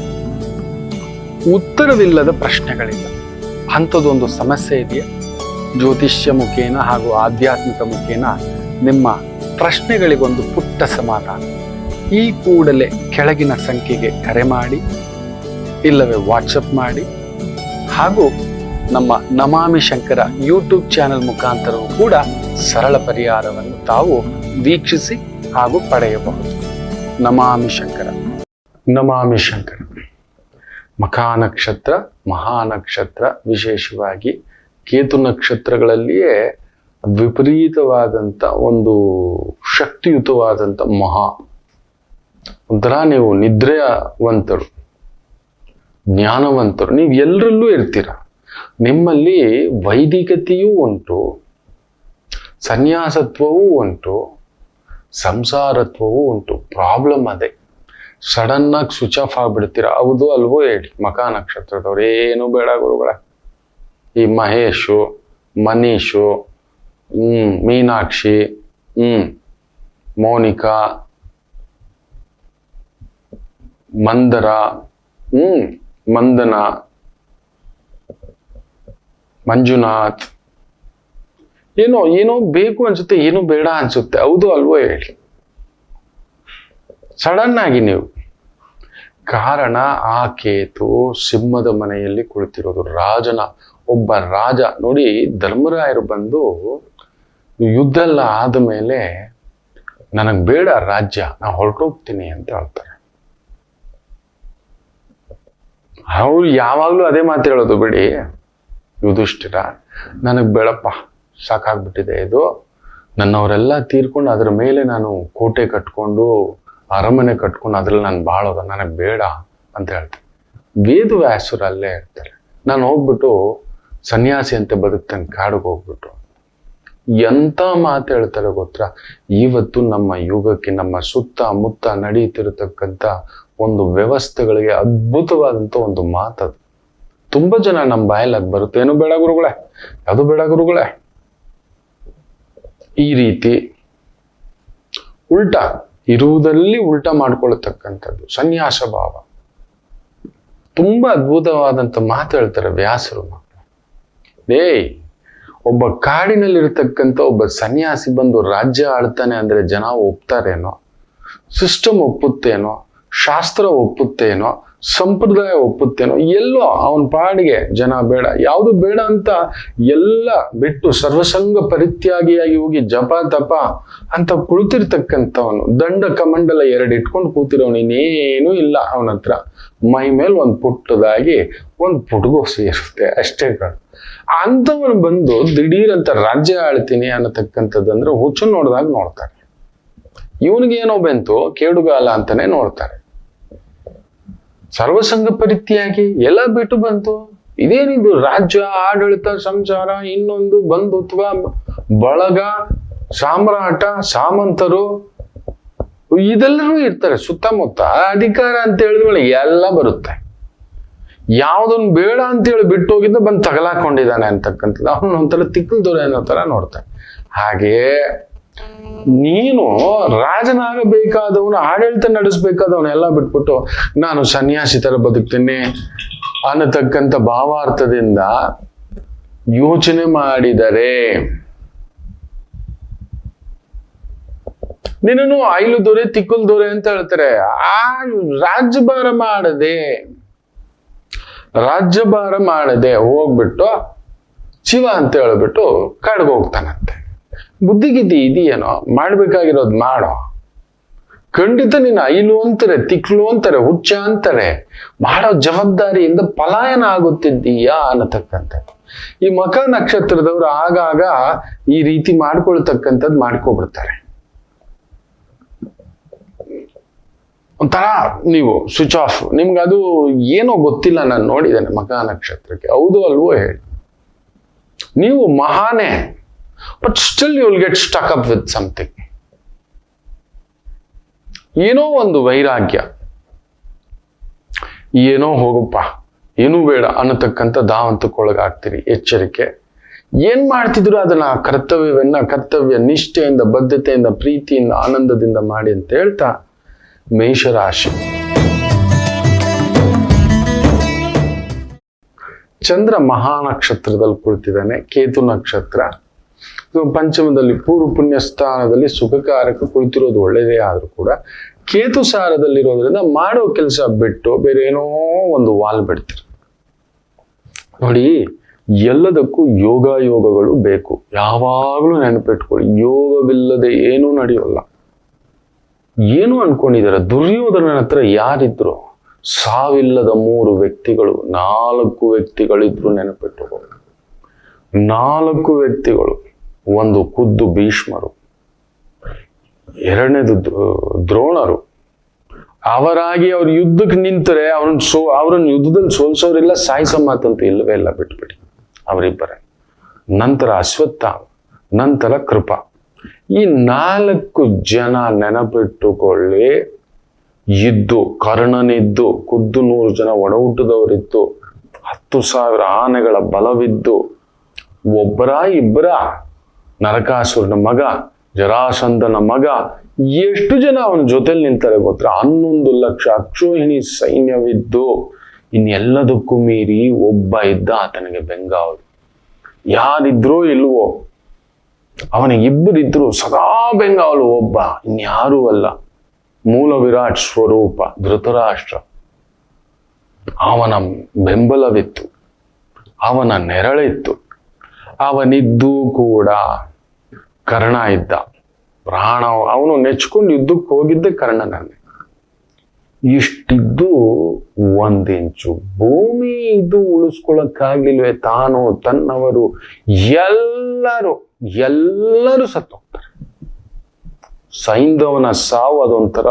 ಉತ್ತರವಿಲ್ಲದ ಪ್ರಶ್ನೆಗಳಿಲ್ಲ. ಅಂಥದ್ದೊಂದು ಸಮಸ್ಯೆ ಇದೆಯಾ? ಜ್ಯೋತಿಷ್ಯ ಮುಖೇನ ಹಾಗೂ ಆಧ್ಯಾತ್ಮಿಕ ಮುಖೇನ ನಿಮ್ಮ ಪ್ರಶ್ನೆಗಳಿಗೊಂದು ಪುಟ್ಟ ಸಮಾಧಾನ. ಈ ಕೂಡಲೇ ಕೆಳಗಿನ ಸಂಖ್ಯೆಗೆ ಕರೆ ಮಾಡಿ, ಇಲ್ಲವೇ ವಾಟ್ಸಪ್ ಮಾಡಿ, ಹಾಗೂ ನಮ್ಮ ನಮಾಮಿ ಶಂಕರ ಯೂಟ್ಯೂಬ್ ಚಾನೆಲ್ ಮುಖಾಂತರವೂ ಕೂಡ ಸರಳ ಪರಿಹಾರವನ್ನು ತಾವು ವೀಕ್ಷಿಸಿ ಹಾಗೂ ಪಡೆಯಬಹುದು. ನಮಾಮಿ ಶಂಕರ. ನಮಾಮಿ ಶಂಕರ. ಮಖಾ ನಕ್ಷತ್ರ, ಮಹಾನಕ್ಷತ್ರ, ವಿಶೇಷವಾಗಿ ಕೇತು ನಕ್ಷತ್ರಗಳಲ್ಲಿಯೇ ವಿಪರೀತವಾದಂಥ ಒಂದು ಶಕ್ತಿಯುತವಾದಂಥ ಒಂಥರ ನೀವು ನಿದ್ರೆಯವಂತರು, ಜ್ಞಾನವಂತರು, ನೀವು ಎಲ್ಲರಲ್ಲೂ ಇರ್ತೀರ. ನಿಮ್ಮಲ್ಲಿ ವೈದಿಕತೆಯೂ ಉಂಟು, ಸನ್ಯಾಸತ್ವವೂ ಉಂಟು, ಸಂಸಾರತ್ವವೂ ಉಂಟು. ಪ್ರಾಬ್ಲಮ್ ಅದೇ, ಸಡನ್ ಆಗಿ ಸ್ವಿಚ್ ಆಫ್ ಆಗ್ಬಿಡ್ತೀರ. ಹೌದು ಅಲ್ವೋ ಹೇಳಿ? ಮಖಾ ನಕ್ಷತ್ರದವ್ರು ಏನು ಬೇಡ ಗುರುಗಳ, ಈ ಮಹೇಶು, ಮನೀಶು, ಮೀನಾಕ್ಷಿ, ಮೋನಿಕಾ, ಮಂದರ, ಮಂದನ, ಮಂಜುನಾಥ್, ಏನೋ ಬೇಕು ಅನ್ಸುತ್ತೆ, ಏನೋ ಬೇಡ ಅನ್ಸುತ್ತೆ. ಹೌದು ಅಲ್ವೋ ಹೇಳಿ? ಸಡನ್ ಆಗಿ ನೀವು. ಕಾರಣ ಆ ಕೇತು ಸಿಂಹದ ಮನೆಯಲ್ಲಿ ಕುಳಿತಿರೋದು. ಒಬ್ಬ ರಾಜ ನೋಡಿ, ಧರ್ಮರಾಯರು ಬಂದು ಯುದ್ಧ ಎಲ್ಲ ಆದಮೇಲೆ ನನಗೆ ಬೇಡ ರಾಜ್ಯ, ನಾನು ಹೊರಟೋಗ್ತೀನಿ ಅಂತ ಹೇಳ್ತಾರೆ. ಅವ್ರು ಯಾವಾಗ್ಲೂ ಅದೇ ಮಾತು ಹೇಳೋದು ಬಿಡಿ. ಯುಧಿಷ್ಠಿರ, ನನಗೆ ಬೇಡಪ್ಪ, ಸಾಕಾಗ್ಬಿಟ್ಟಿದೆ ಇದು, ನನ್ನವರೆಲ್ಲ ತೀರ್ಕೊಂಡು ಅದ್ರ ಮೇಲೆ ನಾನು ಕೋಟೆ ಕಟ್ಕೊಂಡು ಅರಮನೆ ಕಟ್ಕೊಂಡು ಅದ್ರಲ್ಲಿ ನಾನು ಬಾಳೋದ, ನನಗೆ ಬೇಡ ಅಂತ ಹೇಳ್ತಾರೆ. ವೇದವ್ಯಾಸರು ಅಲ್ಲೇ ಇರ್ತಾರೆ. ನಾನು ಹೋಗ್ಬಿಟ್ಟು ಸನ್ಯಾಸಿ ಅಂತ ಬದುಕ್ತಾನೆ, ಕಾಡಿಗೆ ಹೋಗ್ಬಿಟ್ಟು. ಎಂತ ಮಾತು ಹೇಳ್ತಾರೆ ಗೊತ್ತಾ? ಇವತ್ತು ನಮ್ಮ ಯುಗಕ್ಕೆ, ನಮ್ಮ ಸುತ್ತಮುತ್ತ ನಡೀತಿರತಕ್ಕಂಥ ಒಂದು ವ್ಯವಸ್ಥೆಗಳಿಗೆ ಅದ್ಭುತವಾದಂಥ ಒಂದು ಮಾತದು. ತುಂಬಾ ಜನ ನಮ್ಮ ಬಾಯಲ್ಲಿ ಅದು ಬರುತ್ತೆ, ಏನು ಬೇಡ ಗುರುಗಳೇ, ಯಾವುದು ಬೇಡ ಗುರುಗಳೇ, ಈ ರೀತಿ ಉಲ್ಟಾ ಇರುವುದರಲ್ಲಿ ಉಲ್ಟಾ ಮಾಡ್ಕೊಳ್ತಕ್ಕಂಥದ್ದು ಸನ್ಯಾಸ ಭಾವ. ತುಂಬಾ ಅದ್ಭುತವಾದಂಥ ಮಾತು ಹೇಳ್ತಾರೆ ವ್ಯಾಸರು. ಒಬ್ಬ ಕಾಡಿನಲ್ಲಿರ್ತಕ್ಕಂಥ ಒಬ್ಬ ಸನ್ಯಾಸಿ ಬಂದು ರಾಜ್ಯ ಆಳ್ತಾನೆ ಅಂದ್ರೆ ಜನ ಒಪ್ತಾರೇನೋ, ಸಿಸ್ಟಮ್ ಒಪ್ಪುತ್ತೇನೋ, ಶಾಸ್ತ್ರ ಒಪ್ಪುತ್ತೇನೋ, ಸಂಪ್ರದಾಯ ಒಪ್ಪುತ್ತೇನೋ, ಎಲ್ಲೋ ಅವನ ಪಾಡಿಗೆ ಜನ ಬೇಡ, ಯಾವುದು ಬೇಡ ಅಂತ ಎಲ್ಲ ಬಿಟ್ಟು ಸರ್ವಸಂಗ ಪರಿತ್ಯಾಗಿಯಾಗಿ ಹೋಗಿ ಜಪ ತಪ ಅಂತ ಕುಳಿತಿರ್ತಕ್ಕಂಥವನು, ದಂಡ ಕಮಂಡಲ 2 ಇಟ್ಕೊಂಡು ಕೂತಿರೋನು, ಇನ್ನೇನು ಇಲ್ಲ ಅವನ ಹತ್ರ. ಮೈ ಮೇಲೆ ಒಂದು ಪುಟ್ಟದಾಗಿ ಒಂದು ಪುಟಗೋಸಿ ಇರುತ್ತೆ ಅಷ್ಟೇ ಕಣ. ಅಂಥವನು ಬಂದು ದಿಢೀರ್ ಅಂತ ರಾಜ್ಯ ಆಳ್ತೀನಿ ಅನ್ನತಕ್ಕಂಥದ್ದು ಅಂದ್ರೆ ಹುಚ್ಚು ನೋಡಿದಾಗ ನೋಡ್ತಾರೆ. ಇವನಿಗೇನೋ ಬಂತು ಕೇಡುಗಾಲ ಅಂತಾನೆ ನೋಡ್ತಾರೆ. ಸರ್ವಸಂಗ ಪರಿತ್ಯಾಗಿ ಎಲ್ಲ ಬಿಟ್ಟು ಬಂತು. ಇದೇನಿದು ರಾಜ್ಯ, ಆಡಳಿತ, ಸಂಸಾರ, ಇನ್ನೊಂದು ಬಂಧುತ್ವ, ಬಳಗ, ಸಾಮ್ರಾಟ, ಸಾಮಂತರು ಇದೆಲ್ಲರೂ ಇರ್ತಾರೆ ಸುತ್ತಮುತ್ತ. ಅಧಿಕಾರ ಅಂತ ಹೇಳಿದ್ಮೇಲೆ ಎಲ್ಲ ಬರುತ್ತೆ. ಯಾವ್ದೊಂದು ಬೇಡ ಅಂತೇಳಿ ಬಿಟ್ಟು ಹೋಗಿದ್ದ ಬಂದು ತಗಲಾಕೊಂಡಿದ್ದಾನೆ ಅಂತಕ್ಕಂಥದ್ದು ಅವನು ಒಂಥರ ತಿಕ್ಕಲ್ ದೊರೆ ಅನ್ನೋ ತರ ನೋಡ್ತಾನೆ. ಹಾಗೆ ನೀನು ರಾಜನಾಗಬೇಕಾದವನು, ಆಡಳಿತ ನಡೆಸಬೇಕಾದವನು ಎಲ್ಲ ಬಿಟ್ಬಿಟ್ಟು ನಾನು ಸನ್ಯಾಸಿ ತರ ಬದುಕ್ತೀನಿ ಅನ್ನತಕ್ಕಂಥ ಭಾವಾರ್ಥದಿಂದ ಯೋಚನೆ ಮಾಡಿದರೆ ನಿನ್ನನ್ನು ಐಲು ದೊರೆ ತಿಕ್ಕಲ್ ದೊರೆ ಅಂತ ಹೇಳ್ತಾರೆ. ಆ ರಾಜ್ಯಭಾರ ಮಾಡದೆ ಹೋಗ್ಬಿಟ್ಟು ಶಿವ ಅಂತ ಹೇಳ್ಬಿಟ್ಟು ಕಾಡ್ಗೆ ಹೋಗ್ತಾನಂತೆ. ಬುದ್ಧಿಗಿದ್ದಿ ಇದೆಯೇನೋ, ಮಾಡ್ಬೇಕಾಗಿರೋದು ಮಾಡೋ. ಖಂಡಿತ ನೀನು ಐಲು ಅಂತಾರೆ, ತಿಕ್ಲು ಅಂತಾರೆ, ಹುಚ್ಚ ಅಂತಾರೆ. ಮಾಡೋ ಜವಾಬ್ದಾರಿಯಿಂದ ಪಲಾಯನ ಆಗುತ್ತಿದ್ದೀಯಾ ಅನ್ನತಕ್ಕಂಥದ್ದು. ಈ ಮಖ ನಕ್ಷತ್ರದವರು ಆಗಾಗ ಈ ರೀತಿ ಮಾಡ್ಕೊಳ್ತಕ್ಕಂಥದ್ದು ಮಾಡ್ಕೊಬಿಡ್ತಾರೆ. ಒಂಥರ ನೀವು ಸ್ವಿಚ್ ಆಫ್. ನಿಮ್ಗೆ ಅದು ಏನೋ ಗೊತ್ತಿಲ್ಲ, ನಾನು ನೋಡಿದ್ದೇನೆ ಮಖ ನಕ್ಷತ್ರಕ್ಕೆ. ಹೌದು ಅಲ್ವೋ ಹೇಳಿ. ನೀವು ಮಹಾನೇ, but still you will get stuck up with something. ಏನೋ ಒಂದು ವೈರಾಗ್ಯ, ಏನೋ ಹೋಗಪ್ಪ, ಏನೂ ಬೇಡ ಅನ್ನತಕ್ಕಂಥ ಧಾವಂತಕ್ಕೊಳಗಾಗ್ತೀರಿ. ಎಚ್ಚರಿಕೆ. ಏನ್ ಮಾಡ್ತಿದ್ರು ಅದನ್ನ ಕರ್ತವ್ಯ ನಿಷ್ಠೆಯಿಂದ, ಬದ್ಧತೆಯಿಂದ, ಪ್ರೀತಿಯಿಂದ, ಆನಂದದಿಂದ ಮಾಡಿ ಅಂತ ಹೇಳ್ತಾ ಮೇಷರಾಶಿ. ಚಂದ್ರ ಮಹಾನಕ್ಷತ್ರದಲ್ಲಿ ಕುಳಿತಿದ್ದಾನೆ. ಕೇತು ನಕ್ಷತ್ರ ಪಂಚಮದಲ್ಲಿ ಪೂರ್ವ ಪುಣ್ಯ ಸ್ಥಾನದಲ್ಲಿ ಸುಖಕಾರಕ ಕುಳಿತಿರೋದು ಒಳ್ಳೆಯದೇ ಆದ್ರೂ ಕೂಡ ಕೇತು ಸಾರದಲ್ಲಿರೋದ್ರಿಂದ ಮಾಡೋ ಕೆಲಸ ಬಿಟ್ಟು ಬೇರೆ ಏನೋ ಒಂದು ವಾಲ್ ಬಿಡ್ತೀರಿ. ನೋಡಿ, ಎಲ್ಲದಕ್ಕೂ ಯೋಗಗಳು ಬೇಕು. ಯಾವಾಗಲೂ ನೆನಪಿಟ್ಕೊಳ್ಳಿ, ಯೋಗವಿಲ್ಲದೆ ಏನೂ ನಡೆಯೋಲ್ಲ. ಏನು ಅನ್ಕೊಂಡಿದ್ದಾರೆ? ದುರ್ಯೋಧನನ ಹತ್ರ ಯಾರಿದ್ರು? ಸಾವಿಲ್ಲದ 3 ವ್ಯಕ್ತಿಗಳು, 4 ವ್ಯಕ್ತಿಗಳಿದ್ರು. ನೆನಪಿಟ್ಟುಕೋ, 4 ವ್ಯಕ್ತಿಗಳು. ಒಂದು ಖುದ್ದು ಭೀಷ್ಮರು, ಎರಡನೇದು ದ್ರೋಣರು. ಅವರಾಗಿ ಅವ್ರ ಯುದ್ಧಕ್ಕೆ ನಿಂತರೆ ಅವ್ರನ್ನ ಯುದ್ಧದಲ್ಲಿ ಸೋಲ್ಸೋರಿಲ್ಲ, ಸಾಯಿಸೋ ಮಾತಂತೂ ಇಲ್ಲವೇ ಇಲ್ಲ. ಬಿಟ್ಬಿಡಿ ಅವರಿಬ್ಬರೇ. ನಂತರ ಅಶ್ವತ್ಥಾಮ, ನಂತರ ಕೃಪಾ. ಈ 4 ಜನ ನೆನಪಿಟ್ಟುಕೊಳ್ಳಿ. ಇದ್ದು ಕರ್ಣನಿದ್ದು, ಖುದ್ದು 100 ಜನ ಒಡಹುಟ್ಟದವರಿದ್ದು, 10,000 ಆನೆಗಳ ಬಲವಿದ್ದು, ಒಬ್ಬರ ಇಬ್ಬರ ನರಕಾಸುರನ ಮಗ, ಜರಾಸಂಧನ ಮಗ, ಎಷ್ಟು ಜನ ಅವನ ಜೊತೆಲಿ ನಿಂತಾರೆ ಗೊತ್ತಾ? 11 ಲಕ್ಷ ಅಕ್ಷೋಹಿಣಿ ಸೈನ್ಯವಿದ್ದು, ಇನ್ನೆಲ್ಲದಕ್ಕೂ ಮೀರಿ ಒಬ್ಬ ಇದ್ದ, ಆತನಿಗೆ ಬೆಂಗಾವಲು. ಯಾರಿದ್ರೋ ಇಲ್ವೋ, ಅವನಿಗೆ ಇಬ್ಬರಿದ್ರು, ಸದಾ ಬೆಂಗಾವಲು ಒಬ್ಬ, ಇನ್ಯಾರೂ ಅಲ್ಲ. ಮೂಲ ವಿರಾಟ್ ಸ್ವರೂಪ ಧೃತರಾಷ್ಟ್ರ. ಅವನ ಬೆಂಬಲವಿತ್ತು, ಅವನ ನೆರಳಿತ್ತು. ಅವನಿದ್ದು ಕೂಡ ಕರ್ಣ ಇದ್ದ. ಪ್ರಾಣ ಅವನು ನೆಚ್ಕೊಂಡು ಯುದ್ಧಕ್ಕೆ ಹೋಗಿದ್ದೆ ಕರ್ಣನನ್ನೇ. ಇಷ್ಟಿದ್ದು 1 ಇಂಚು ಭೂಮಿ ಇದು ಉಳಿಸ್ಕೊಳಕ್ಕಾಗ್ಲಿಲ್ವೇ? ತಾನು, ತನ್ನವರು ಎಲ್ಲರೂ ಸತ್ತೋಗ್ತಾರೆ. ಸೈಂಧವನ ಸಾವು ಅದೊಂಥರ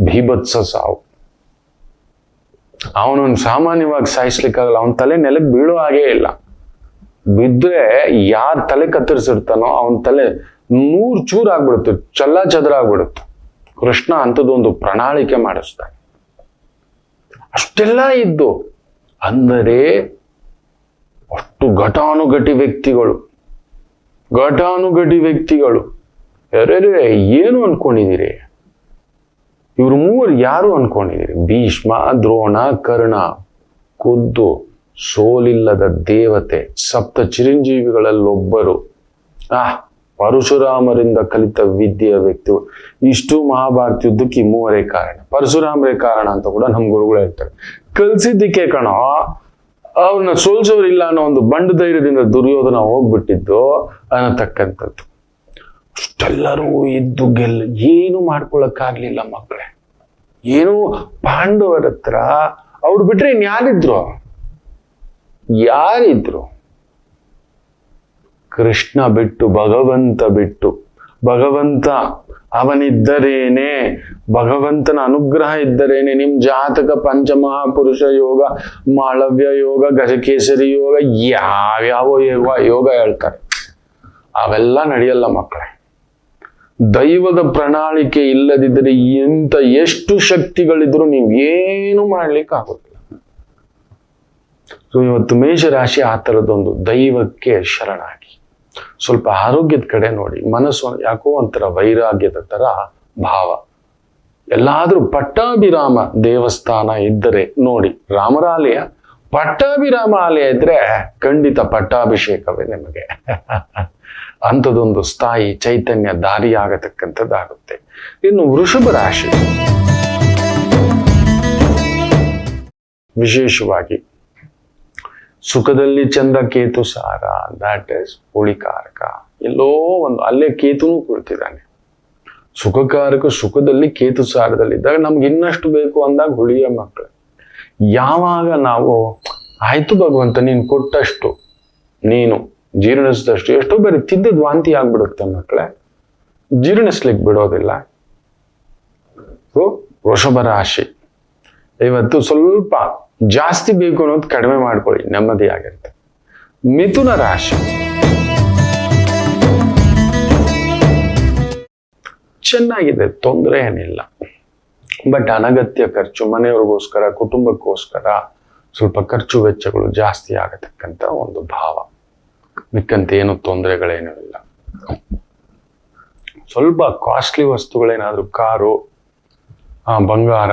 ಭೀಭತ್ಸ ಸಾವು. ಅವನನ್ನು ಸಾಮಾನ್ಯವಾಗಿ ಸಾಯಿಸ್ಲಿಕ್ಕಾಗಲ್ಲ. ಅವನ ತಲೆ ನೆಲಕ್ಕೆ ಬೀಳೋ ಹಾಗೇ ಇಲ್ಲ. ಬಿದ್ರೆ ಯಾರ್ ತಲೆ ಕತ್ತರಿಸಿರ್ತಾನೋ ಅವನ ತಲೆ 100 ಚೂರು ಆಗ್ಬಿಡುತ್ತೆ, ಚದ್ರ ಆಗ್ಬಿಡುತ್ತೆ. ಕೃಷ್ಣ ಅಂಥದ್ದೊಂದು ಪ್ರಣಾಳಿಕೆ ಮಾಡಿಸ್ತಾನೆ. ಅಷ್ಟೆಲ್ಲ ಇದ್ದು ಅಂದರೆ ಅಷ್ಟು ಘಟಾನುಘಟಿ ವ್ಯಕ್ತಿಗಳು. ಯಾರೇ ಏನು ಅನ್ಕೊಂಡಿದ್ದೀರಿ? ಇವ್ರು 3 ಯಾರು ಅನ್ಕೊಂಡಿದ್ದೀರಿ? ಭೀಷ್ಮ, ದ್ರೋಣ, ಕರ್ಣ. ಖುದ್ದು ಸೋಲಿಲ್ಲದ ದೇವತೆ, 7 ಚಿರಂಜೀವಿಗಳಲ್ಲೊಬ್ಬರು. ಪರಶುರಾಮರಿಂದ ಕಲಿತ ವಿದ್ಯೆಯ ವ್ಯಕ್ತಿಗಳು. ಇಷ್ಟು ಮಹಾಭಾರತ ಯುದ್ಧಕ್ಕೆ 3 ಕಾರಣ. ಪರಶುರಾಮರೇ ಕಾರಣ ಅಂತ ಕೂಡ ನಮ್ ಗುರುಗಳು ಹೇಳ್ತಾರೆ. ಕಲ್ಸಿದ್ದಕ್ಕೆ ಕಣೋ, ಅವ್ರನ್ನ ಸೋಲ್ಸೋರಿಲ್ಲ ಅನ್ನೋ ಒಂದು ಬಂಡು ಧೈರ್ಯದಿಂದ ದುರ್ಯೋಧನ ಹೋಗ್ಬಿಟ್ಟಿದ್ದು ಅನ್ನತಕ್ಕಂಥದ್ದು. ಅಷ್ಟೆಲ್ಲರೂ ಇದ್ದು ಏನು ಮಾಡ್ಕೊಳಕ್ಕಾಗ್ಲಿಲ್ಲ ಮಕ್ಕಳೇ. ಏನು ಪಾಂಡವರ ಹತ್ರ ಅವ್ರು ಬಿಟ್ರೆ ಯಾರಿದ್ರು? ಕೃಷ್ಣ ಬಿಟ್ಟು, ಭಗವಂತ ಅವನಿದ್ದರೇನೆ, ಭಗವಂತನ ಅನುಗ್ರಹ ಇದ್ದರೇನೆ ನಿಮ್ ಜಾತಕ ಪಂಚಮಹಾಪುರುಷ ಯೋಗ, ಮಾಳವ್ಯ ಯೋಗ, ಗಜಕೇಸರಿ ಯೋಗ, ಯಾವ್ಯಾವ ಯೋಗ ಹೇಳ್ತಾರೆ. ಅವೆಲ್ಲ ನಡೆಯಲ್ಲ ಮಕ್ಕಳೇ. ದೈವದ ಪ್ರಣಾಳಿಕೆ ಇಲ್ಲದಿದ್ದರೆ ಎಂತ ಎಷ್ಟು ಶಕ್ತಿಗಳಿದ್ರು ನೀವು ಏನು ಮಾಡ್ಲಿಕ್ಕೆ ಆಗೋದಿಲ್ಲ. ಸೊ ಇವತ್ತು ಮೇಷರಾಶಿ ಆ ಥರದೊಂದು ದೈವಕ್ಕೆ ಶರಣಾಗಿ ಸ್ವಲ್ಪ ಆರೋಗ್ಯದ ಕಡೆ ನೋಡಿ. ಮನಸ್ಸು ಯಾಕೋ ಒಂಥರ ವೈರಾಗ್ಯದ ತರ ಭಾವ. ಎಲ್ಲಾದ್ರೂ ಪಟ್ಟಾಭಿರಾಮ ದೇವಸ್ಥಾನ ಇದ್ದರೆ ನೋಡಿ, ರಾಮರಾಲಯ ಪಟ್ಟಾಭಿರಾಮ ಆಲಯ ಇದ್ರೆ ಖಂಡಿತ ಪಟ್ಟಾಭಿಷೇಕವೇ ನಿಮಗೆ. ಅಂಥದೊಂದು ಸ್ಥಾಯಿ ಚೈತನ್ಯ ದಾರಿ ಆಗತಕ್ಕಂಥದ್ದಾಗುತ್ತೆ. ಇನ್ನು ವೃಷಭ ರಾಶಿ ವಿಶೇಷವಾಗಿ ಸುಖದಲ್ಲಿ ಚಂದ್ರ ಕೇತು ಸಾರ, ದಾಟ್ ಇಸ್ ಹುಳಿಕಾರಕ. ಎಲ್ಲೋ ಒಂದು ಅಲ್ಲೇ ಕೇತುನು ಕುಳಿತಿದ್ದಾನೆ. ಸುಖಕಾರಕ ಸುಖದಲ್ಲಿ ಕೇತು ಸಾರದಲ್ಲಿದ್ದಾಗ ನಮ್ಗೆ ಇನ್ನಷ್ಟು ಬೇಕು ಅಂದಾಗ ಹುಳಿಯ ಮಕ್ಕಳು. ಯಾವಾಗ ನಾವು ಆಯ್ತು ಭಗವಂತ ನೀನು ಕೊಟ್ಟಷ್ಟು, ನೀನು ಜೀರ್ಣಿಸಿದಷ್ಟು, ಎಷ್ಟೋ ಬೇರೆ ತಿದ್ದದ್ ವಾಂತಿ ಆಗ್ಬಿಡುತ್ತೆ ಮಕ್ಕಳೇ, ಜೀರ್ಣಿಸ್ಲಿಕ್ಕೆ ಬಿಡೋದಿಲ್ಲ. ವೃಷಭ ರಾಶಿ ಇವತ್ತು ಸ್ವಲ್ಪ ಜಾಸ್ತಿ ಬೇಕು ಅನ್ನೋದು ಕಡಿಮೆ ಮಾಡ್ಕೊಳ್ಳಿ, ನೆಮ್ಮದಿ ಆಗಿರುತ್ತೆ. ಮಿಥುನ ರಾಶಿ ಚೆನ್ನಾಗಿದೆ, ತೊಂದರೆ ಏನಿಲ್ಲ. ಬಟ್ ಅನಗತ್ಯ ಖರ್ಚು, ಮನೆಯವ್ರಿಗೋಸ್ಕರ ಕುಟುಂಬಕ್ಕೋಸ್ಕರ ಸ್ವಲ್ಪ ಖರ್ಚು ವೆಚ್ಚಗಳು ಜಾಸ್ತಿ ಆಗತಕ್ಕಂಥ ಒಂದು ಭಾವ. ಮಿಕ್ಕಂತೆ ಏನು ತೊಂದರೆಗಳೇನೂ ಇಲ್ಲ. ಸ್ವಲ್ಪ ಕಾಸ್ಟ್ಲಿ ವಸ್ತುಗಳೇನಾದ್ರೂ ಕಾರು, ಬಂಗಾರ,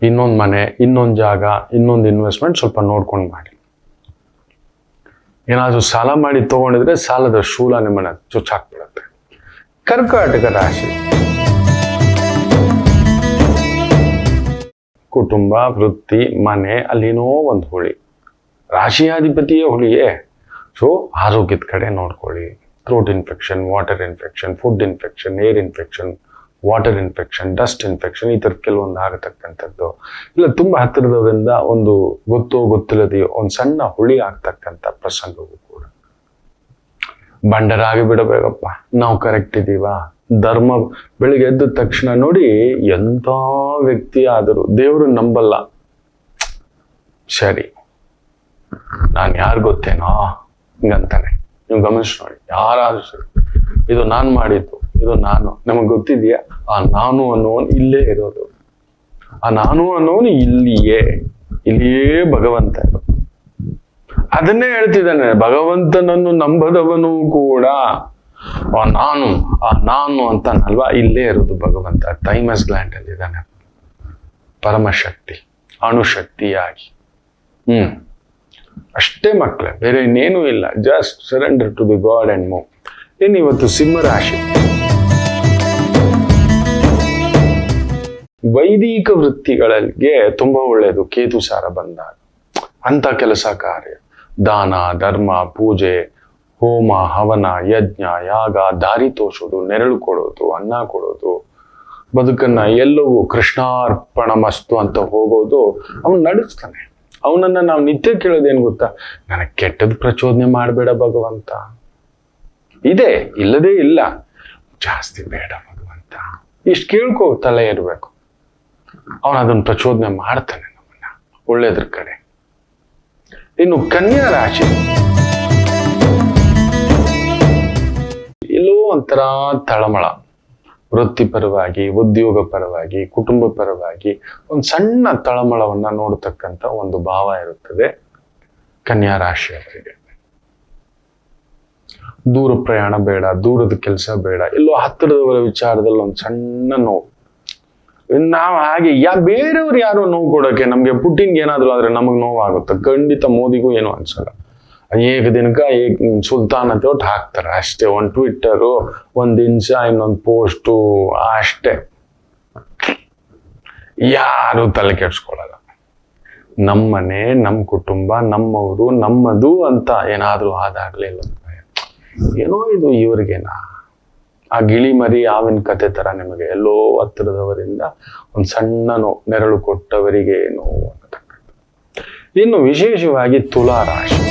ಇನ್ನೊಂದು ಮನೆ, ಇನ್ನೊಂದು ಜಾಗ, ಇನ್ನೊಂದು ಇನ್ವೆಸ್ಟ್ಮೆಂಟ್ ಸ್ವಲ್ಪ ನೋಡ್ಕೊಂಡು ಮಾಡಿ. ಏನಾದ್ರೂ ಸಾಲ ಮಾಡಿ ತಗೊಂಡಿದ್ರೆ ಸಾಲದ ಶೂಲ ನಿಮ್ಮನ್ನ ಚುಚ್ಚಾಕ್ಬಿಡುತ್ತೆ. ಕರ್ಕಾಟಕ ರಾಶಿ ಕುಟುಂಬ, ವೃತ್ತಿ, ಮನೆ, ಅಲ್ಲಿನೋ ಒಂದು ಹುಳಿ. ರಾಶಿಯಾಧಿಪತಿಯೇ ಹುಳಿಯೇ. ಸೊ ಆರೋಗ್ಯದ ಕಡೆ ನೋಡ್ಕೊಳ್ಳಿ. Throat infection, water infection, food infection, air infection, water infection, dust infection, ಈ ಥರದ ಕೆಲವೊಂದು ಆಗತಕ್ಕಂಥದ್ದು. ಇಲ್ಲ ತುಂಬ ಹತ್ತಿರದವರಿಂದ ಒಂದು ಗೊತ್ತೋ ಗೊತ್ತಿಲ್ಲದೆಯೋ ಒಂದು ಸಣ್ಣ ಹುಳಿ ಆಗ್ತಕ್ಕಂಥ ಪ್ರಸಂಗವೂ ಕೂಡ. ಬಂಡರಾಗಿ ಬಿಡಬೇಕಪ್ಪ, ನಾವು ಕರೆಕ್ಟ್ ಇದ್ದೀವಾ, ಧರ್ಮ. ಬೆಳಿಗ್ಗೆ ಎದ್ದ ತಕ್ಷಣ ನೋಡಿ, ಎಂಥ ವ್ಯಕ್ತಿ ಆದರೂ ದೇವರು ನಂಬಲ್ಲ. ಸರಿ, ನಾನು ಯಾರು ಗೊತ್ತೇನೋ ಹಿಂಗಂತಾನೆ. ನೀವು ಗಮನಿಸಿ ನೋಡಿ, ಯಾರಾದ್ರೂ ಸರಿ, ಇದು ನಾನು ಮಾಡಿದ್ದು, ಇದು ನಾನು. ನಮಗೆ ಗೊತ್ತಿದೆಯಾ, ಆ ನಾನು ಅನ್ನೋನು ಇಲ್ಲೇ ಇರೋದು. ಆ ನಾನು ಅನ್ನೋನು ಇಲ್ಲಿಯೇ ಭಗವಂತ. ಅದನ್ನೇ ಹೇಳ್ತಿದ್ದಾನೆ, ಭಗವಂತನನ್ನು ನಂಬದವನು ಕೂಡ ನಾನು ಅಂತಾನಲ್ವಾ, ಇಲ್ಲೇ ಇರೋದು ಭಗವಂತ. ಥೈಮಸ್ ಗ್ಲ್ಯಾಂಡ್ ಅಲ್ಲಿ ಇದ್ದಾನೆ ಪರಮಶಕ್ತಿ, ಅಣುಶಕ್ತಿಯಾಗಿ. ಅಷ್ಟೇ ಮಕ್ಕಳೇ, ಬೇರೆ ಇನ್ನೇನೂ ಇಲ್ಲ. Just surrender to the god and move. ಇನ್ನು ಇವತ್ತು ಸಿಂಹರಾಶಿ ವೈದಿಕ ವೃತ್ತಿಗಳಿಗೆ ತುಂಬಾ ಒಳ್ಳೆಯದು. ಕೇತು ಸಾರ ಬಂದಾಗ ಅಂತ ಕೆಲಸ ಕಾರ್ಯ, ದಾನ ಧರ್ಮ, ಪೂಜೆ, ಹೋಮ ಹವನ, ಯಜ್ಞ ಯಾಗ, ದಾರಿ ತೋರಿಸೋದು, ನೆರಳು ಕೊಡೋದು, ಅನ್ನ ಕೊಡೋದು, ಬದುಕನ್ನ ಎಲ್ಲವೂ ಕೃಷ್ಣಾರ್ಪಣ ಮಸ್ತು ಅಂತ ಹೋಗೋದು ಅವನು ನಡೆಸ್ತಾನೆ. ಅವನನ್ನ ನಾವು ನಿತ್ಯ ಕೇಳೋದೇನು ಗೊತ್ತಾ, ನನಗೆ ಕೆಟ್ಟದ್ ಪ್ರಚೋದನೆ ಮಾಡಬೇಡ ಭಗವಂತ. ಇದೆ, ಇಲ್ಲದೇ ಇಲ್ಲ, ಜಾಸ್ತಿ ಬೇಡ ಭಗವಂತ, ಇಷ್ಟು ಕೇಳ್ಕೋ ತಲೆ ಇರಬೇಕು. ಅವನು ಅದನ್ನು ಪ್ರಚೋದನೆ ಮಾಡ್ತಾನೆ ನಮ್ಮನ್ನ ಒಳ್ಳೇದ್ರ ಕಡೆ. ಇನ್ನು ಕನ್ಯಾ ರಾಶಿ ಎಲ್ಲೋ ಒಂಥರ ತಳಮಳ, ವೃತ್ತಿಪರವಾಗಿ, ಉದ್ಯೋಗ ಪರವಾಗಿ, ಕುಟುಂಬ ಪರವಾಗಿ ಒಂದು ಸಣ್ಣ ತಳಮಳವನ್ನ ನೋಡತಕ್ಕಂಥ ಒಂದು ಭಾವ ಇರುತ್ತದೆ ಕನ್ಯಾ ರಾಶಿಯವರಿಗೆ. ದೂರ ಪ್ರಯಾಣ ಬೇಡ, ದೂರದ ಕೆಲಸ ಬೇಡ, ಎಲ್ಲೋ ಹತ್ತಿರದವರ ವಿಚಾರದಲ್ಲಿ ಒಂದು ಸಣ್ಣ ನೋವು. ನಾವು ಹಾಗೆ ಬೇರೆಯವ್ರು ಯಾರೋ ನೋವು ಕೊಡೋಕೆ, ನಮ್ಗೆ ಪುಟಿನ್ಗೆ ಏನಾದ್ರು ಆದ್ರೆ ನಮಗ್ ನೋವು ಆಗುತ್ತೆ. ಖಂಡಿತ ಮೋದಿಗೂ ಏನು ಅನ್ಸಲ್ಲ. ಏಕ ದಿನಕ ಸುಲ್ತಾನ್ ಅಂತ ಒಟ್ಟು ಹಾಕ್ತಾರೆ ಅಷ್ಟೇ. ಒಂದು ಟ್ವಿಟ್ಟರು, ಒಂದು ಇನ್ಸ್ಟಾ, ಇನ್ನೊಂದು ಪೋಸ್ಟು ಅಷ್ಟೇ. ಯಾರು ತಲೆ ಕೆಡ್ಸ್ಕೊಳ್ಳಲ್ಲ. ನಮ್ಮನೆ, ನಮ್ಮ ಕುಟುಂಬ, ನಮ್ಮವರು, ನಮ್ಮದು ಅಂತ ಏನಾದ್ರೂ ಆದಾಗ್ಲೇ ಇಲ್ಲ, ಏನೋ ಇದು ಇವ್ರಿಗೇನಾ, ಆ ಗಿಳಿ ಮರಿ ಆವಿನ ಕತೆ ತರ ನಿಮಗೆ ಎಲ್ಲೋ ಹತ್ತಿರದವರಿಂದ ಒಂದು ಸಣ್ಣ ನೋವು, ನೆರಳು ಕೊಟ್ಟವರಿಗೆ ನೋವು ಅನ್ನತಕ್ಕಂಥ. ಇನ್ನು ವಿಶೇಷವಾಗಿ ತುಲಾ ರಾಶಿ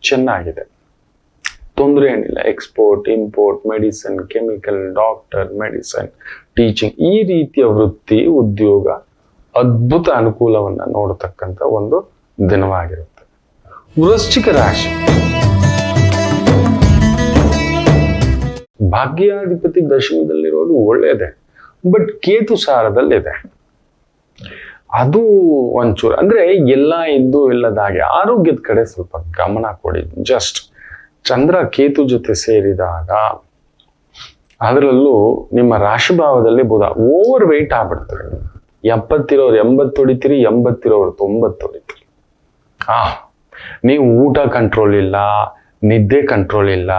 ಚೆನ್ನಾಗಿದೆ. ತೊಂದರೆ ಏನಿಲ್ಲ. Export, import, medicine, chemical, doctor, medicine, teaching, ಈ ರೀತಿಯ ವೃತ್ತಿ, ಉದ್ಯೋಗ ಅದ್ಭುತ ಅನುಕೂಲವನ್ನ ನೋಡತಕ್ಕಂಥ ಒಂದು ದಿನವಾಗಿರುತ್ತೆ. ವೃಶ್ಚಿಕ ರಾಶಿ, ಭಾಗ್ಯಾಧಿಪತಿ ದಶಮದಲ್ಲಿರೋದು ಒಳ್ಳೆಯದೇ, ಬಟ್ ಕೇತು ಸಾರದಲ್ಲಿದೆ. ಅದು ಒಂಚೂರು ಅಂದ್ರೆ ಎಲ್ಲ ಇದ್ದು ಇಲ್ಲದಾಗೆ ಆರೋಗ್ಯದ ಕಡೆ ಸ್ವಲ್ಪ ಗಮನ ಕೊಡಿ. ಜಸ್ಟ್ ಚಂದ್ರ ಕೇತು ಜೊತೆ ಸೇರಿದಾಗ ಅದರಲ್ಲೂ ನಿಮ್ಮ ರಾಶಿ ಭಾವದಲ್ಲಿ ಬುಧ ಓವರ್ ವೆಯ್ಟ್ ಆಗ್ಬಿಡ್ತಾರೆ. 70 ಇರೋರು 80 ಹೊಡಿತೀರಿ, 80 ಇರೋರು 90 ಹೊಡಿತೀರಿ. ನೀವು ಊಟ ಕಂಟ್ರೋಲ್ ಇಲ್ಲ, ನಿದ್ದೆ ಕಂಟ್ರೋಲ್ ಇಲ್ಲ,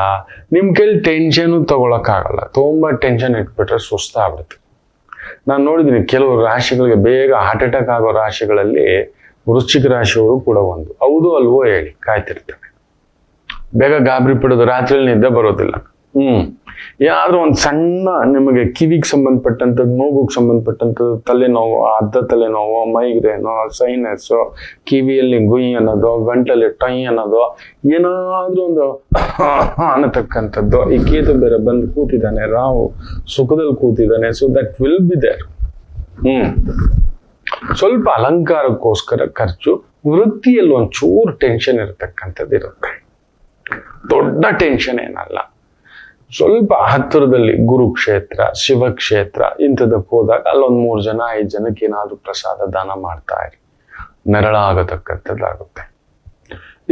ನಿಮ್ ಕೈಲಿ ಟೆನ್ಷನ್ ತಗೊಳಕ್ಕಾಗಲ್ಲ. ತುಂಬಾ ಟೆನ್ಷನ್ ಇಟ್ಬಿಟ್ರೆ ಸುಸ್ತ ಆಗ್ಬಿಡುತ್ತೆ. ನಾನು ನೋಡಿದ್ದೀನಿ ಕೆಲವು ರಾಶಿಗಳಿಗೆ ಬೇಗ ಹಾರ್ಟ್ ಅಟ್ಯಾಕ್ ಆಗೋ ರಾಶಿಗಳಲ್ಲಿ ವೃಶ್ಚಿಕ ರಾಶಿಯವರು ಕೂಡ ಒಂದು. ಹೌದು ಅಲ್ವೋ ಹೇಳಿ, ಕಾಯ್ತಿರ್ತಾರೆ. ಬೇಗ ಗಾಬರಿ ಪಡೋದು, ರಾತ್ರಿ ನಿದ್ದೆ ಬರೋದಿಲ್ಲ. ಯಾವ್ದಾದ್ರು ಒಂದು ಸಣ್ಣ ನಿಮಗೆ ಕಿವಿಗೆ ಸಂಬಂಧಪಟ್ಟಂಥದ್ದು, ಮೂಗುಗೆ ಸಂಬಂಧಪಟ್ಟಂಥದ್ದು, ತಲೆನೋವು, ಅರ್ಧ ತಲೆನೋವು, ಮೈಗ್ರೇನು, ಸೈನಸ್ಸು, ಕಿವಿಯಲ್ಲಿ ಗುಯ್ ಅನ್ನೋದು, ಗಂಟಲ್ಲಿ ಟೈ ಅನ್ನೋದು, ಏನಾದ್ರೂ ಒಂದು ಅನ್ನತಕ್ಕಂಥದ್ದು. ಈ ಕೇತು ಬೇರೆ ಬಂದು ಕೂತಿದ್ದಾನೆ, ರಾಹು ಸುಖದಲ್ಲಿ ಕೂತಿದ್ದಾನೆ. So that will be there. ಸ್ವಲ್ಪ ಅಲಂಕಾರಕ್ಕೋಸ್ಕರ ಖರ್ಚು, ವೃತ್ತಿಯಲ್ಲಿ ಒಂಚೂರು ಟೆನ್ಷನ್ ಇರತಕ್ಕಂಥದ್ದು ಇರುತ್ತೆ. ದೊಡ್ಡ ಟೆನ್ಷನ್ ಏನಲ್ಲ. ಸ್ವಲ್ಪ ಹತ್ತಿರದಲ್ಲಿ ಗುರುಕ್ಷೇತ್ರ, ಶಿವಕ್ಷೇತ್ರ ಇಂಥದಕ್ಕೆ ಹೋದಾಗ ಅಲ್ಲೊಂದು 3 ಜನ 5 ಜನಕ್ಕೆ ಏನಾದ್ರೂ ಪ್ರಸಾದ ದಾನ ಮಾಡ್ತಾ ಇರಿ, ನೆರಳಾಗತಕ್ಕಂಥದ್ದಾಗುತ್ತೆ.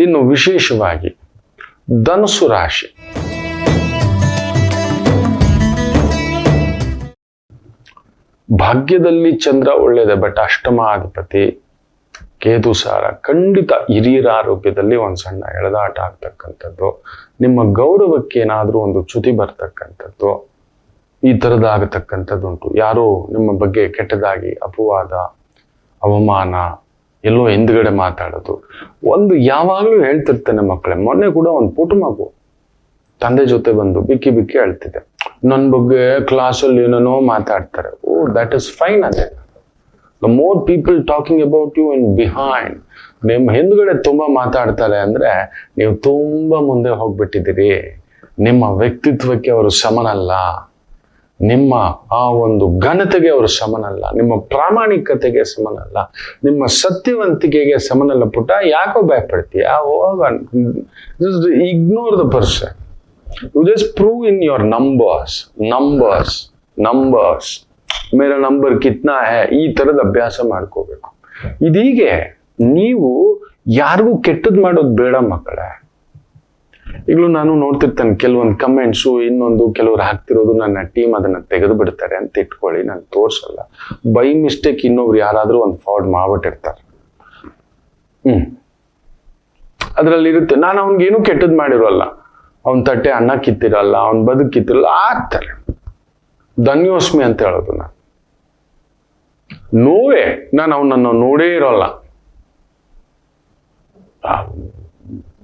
ಇನ್ನು ವಿಶೇಷವಾಗಿ ಧನುಸು ರಾಶಿ, ಭಾಗ್ಯದಲ್ಲಿ ಚಂದ್ರ ಒಳ್ಳೇದೆ, ಬಟ್ ಅಷ್ಟಮಾಧಿಪತಿ ಕೇತು ಸಾರ ಖಂಡಿತ ಹಿರಿಯರ ಆರೋಗ್ಯದಲ್ಲಿ ಒಂದು ಸಣ್ಣ ಎಳೆದಾಟ ಆಗ್ತಕ್ಕಂಥದ್ದು, ನಿಮ್ಮ ಗೌರವಕ್ಕೆ ಏನಾದ್ರೂ ಒಂದು ಚ್ಯುತಿ ಬರ್ತಕ್ಕಂಥದ್ದು, ಈ ಥರದ್ದಾಗತಕ್ಕಂಥದ್ದು ಉಂಟು. ಯಾರೋ ನಿಮ್ಮ ಬಗ್ಗೆ ಕೆಟ್ಟದಾಗಿ ಅಪವಾದ, ಅವಮಾನ, ಎಲ್ಲೋ ಹಿಂದ್ಗಡೆ ಮಾತಾಡೋದು. ಒಂದು ಯಾವಾಗಲೂ ಹೇಳ್ತಿರ್ತಾನೆ ಮಕ್ಕಳೇ. ಮೊನ್ನೆ ಕೂಡ ಒಂದು ಪುಟ್ಟ ಮಗು ತಂದೆ ಜೊತೆ ಬಂದು ಬಿಕ್ಕಿ ಬಿಕ್ಕಿ ಹೇಳ್ತಿದೆ, ನನ್ನ ಬಗ್ಗೆ ಕ್ಲಾಸಲ್ಲಿ ಏನೇನೋ ಮಾತಾಡ್ತಾರೆ. ಓ, ದಟ್ ಇಸ್ ಫೈನ್. ಅದೇ the more people talking about you in behind, ನಿಮ್ಮ ಹಿಂದ್ಗಡೆ ತುಂಬಾ ಮಾತಾಡ್ತಾರೆ ಅಂದ್ರೆ ನೀವು ತುಂಬಾ ಮುಂದೆ ಹೋಗ್ಬಿಟ್ಟಿದ್ದೀರಿ. ನಿಮ್ಮ ವ್ಯಕ್ತಿತ್ವಕ್ಕೆ ಅವರು ಸಮನಲ್ಲ, ನಿಮ್ಮ ಆ ಒಂದು ಘನತೆಗೆ ಅವರು ಸಮನಲ್ಲ, ನಿಮ್ಮ ಪ್ರಾಮಾಣಿಕತೆಗೆ ಸಮನಲ್ಲ, ನಿಮ್ಮ ಸತ್ಯವಂತಿಕೆಗೆ ಸಮನಲ್ಲ. ಪುಟ್ಟ, ಯಾಕೋ ಭಯಪಡ್ತೀಯ? ಹೋಗ, ignore the person. You just prove in your numbers ಮೇರಾ ನಂಬರ್ ಕಿತ್ನಾ ಹೇ, ಈ ತರದ ಅಭ್ಯಾಸ ಮಾಡ್ಕೋಬೇಕು. ಇದೀಗೆ ನೀವು ಯಾರಿಗೂ ಕೆಟ್ಟದ್ ಮಾಡೋದು ಬೇಡ ಮಕ್ಕಳೇ. ಈಗಲೂ ನಾನು ನೋಡ್ತಿರ್ತೇನೆ ಕೆಲವೊಂದು ಕಮೆಂಟ್ಸು, ಇನ್ನೊಂದು ಕೆಲವ್ರು ಹಾಕ್ತಿರೋದು, ನನ್ನ ಟೀಮ್ ಅದನ್ನ ತೆಗೆದು ಬಿಡ್ತಾರೆ ಅಂತ ಇಟ್ಕೊಳ್ಳಿ, ನಾನು ತೋರ್ಸಲ್ಲ. ಬೈ ಮಿಸ್ಟೇಕ್ ಇನ್ನೊಬ್ರು ಯಾರಾದ್ರೂ ಒಂದು ಫಾರ್ಡ್ ಮಾಡ್ಬಿಟ್ಟಿರ್ತಾರೆ. ಅದ್ರಲ್ಲಿ ಇರುತ್ತೆ, ನಾನು ಅವ್ನಿಗೇನು ಕೆಟ್ಟದ್ ಮಾಡಿರೋಲ್ಲ, ಅವ್ನ ತಟ್ಟೆ ಅನ್ನ ಕಿತ್ತಿರಲ್ಲ, ಅವ್ನ ಬದುಕು ಕಿತ್ತಿರಲ್ಲ, ಆಗ್ತಾರೆ. ಧನ್ಯೋಸ್ಮಿ ಅಂತ ಹೇಳೋದು. ನಾನು ನೋವೇ, ನಾನು ಅವನನ್ನು ನೋಡೇ ಇರೋಲ್ಲ,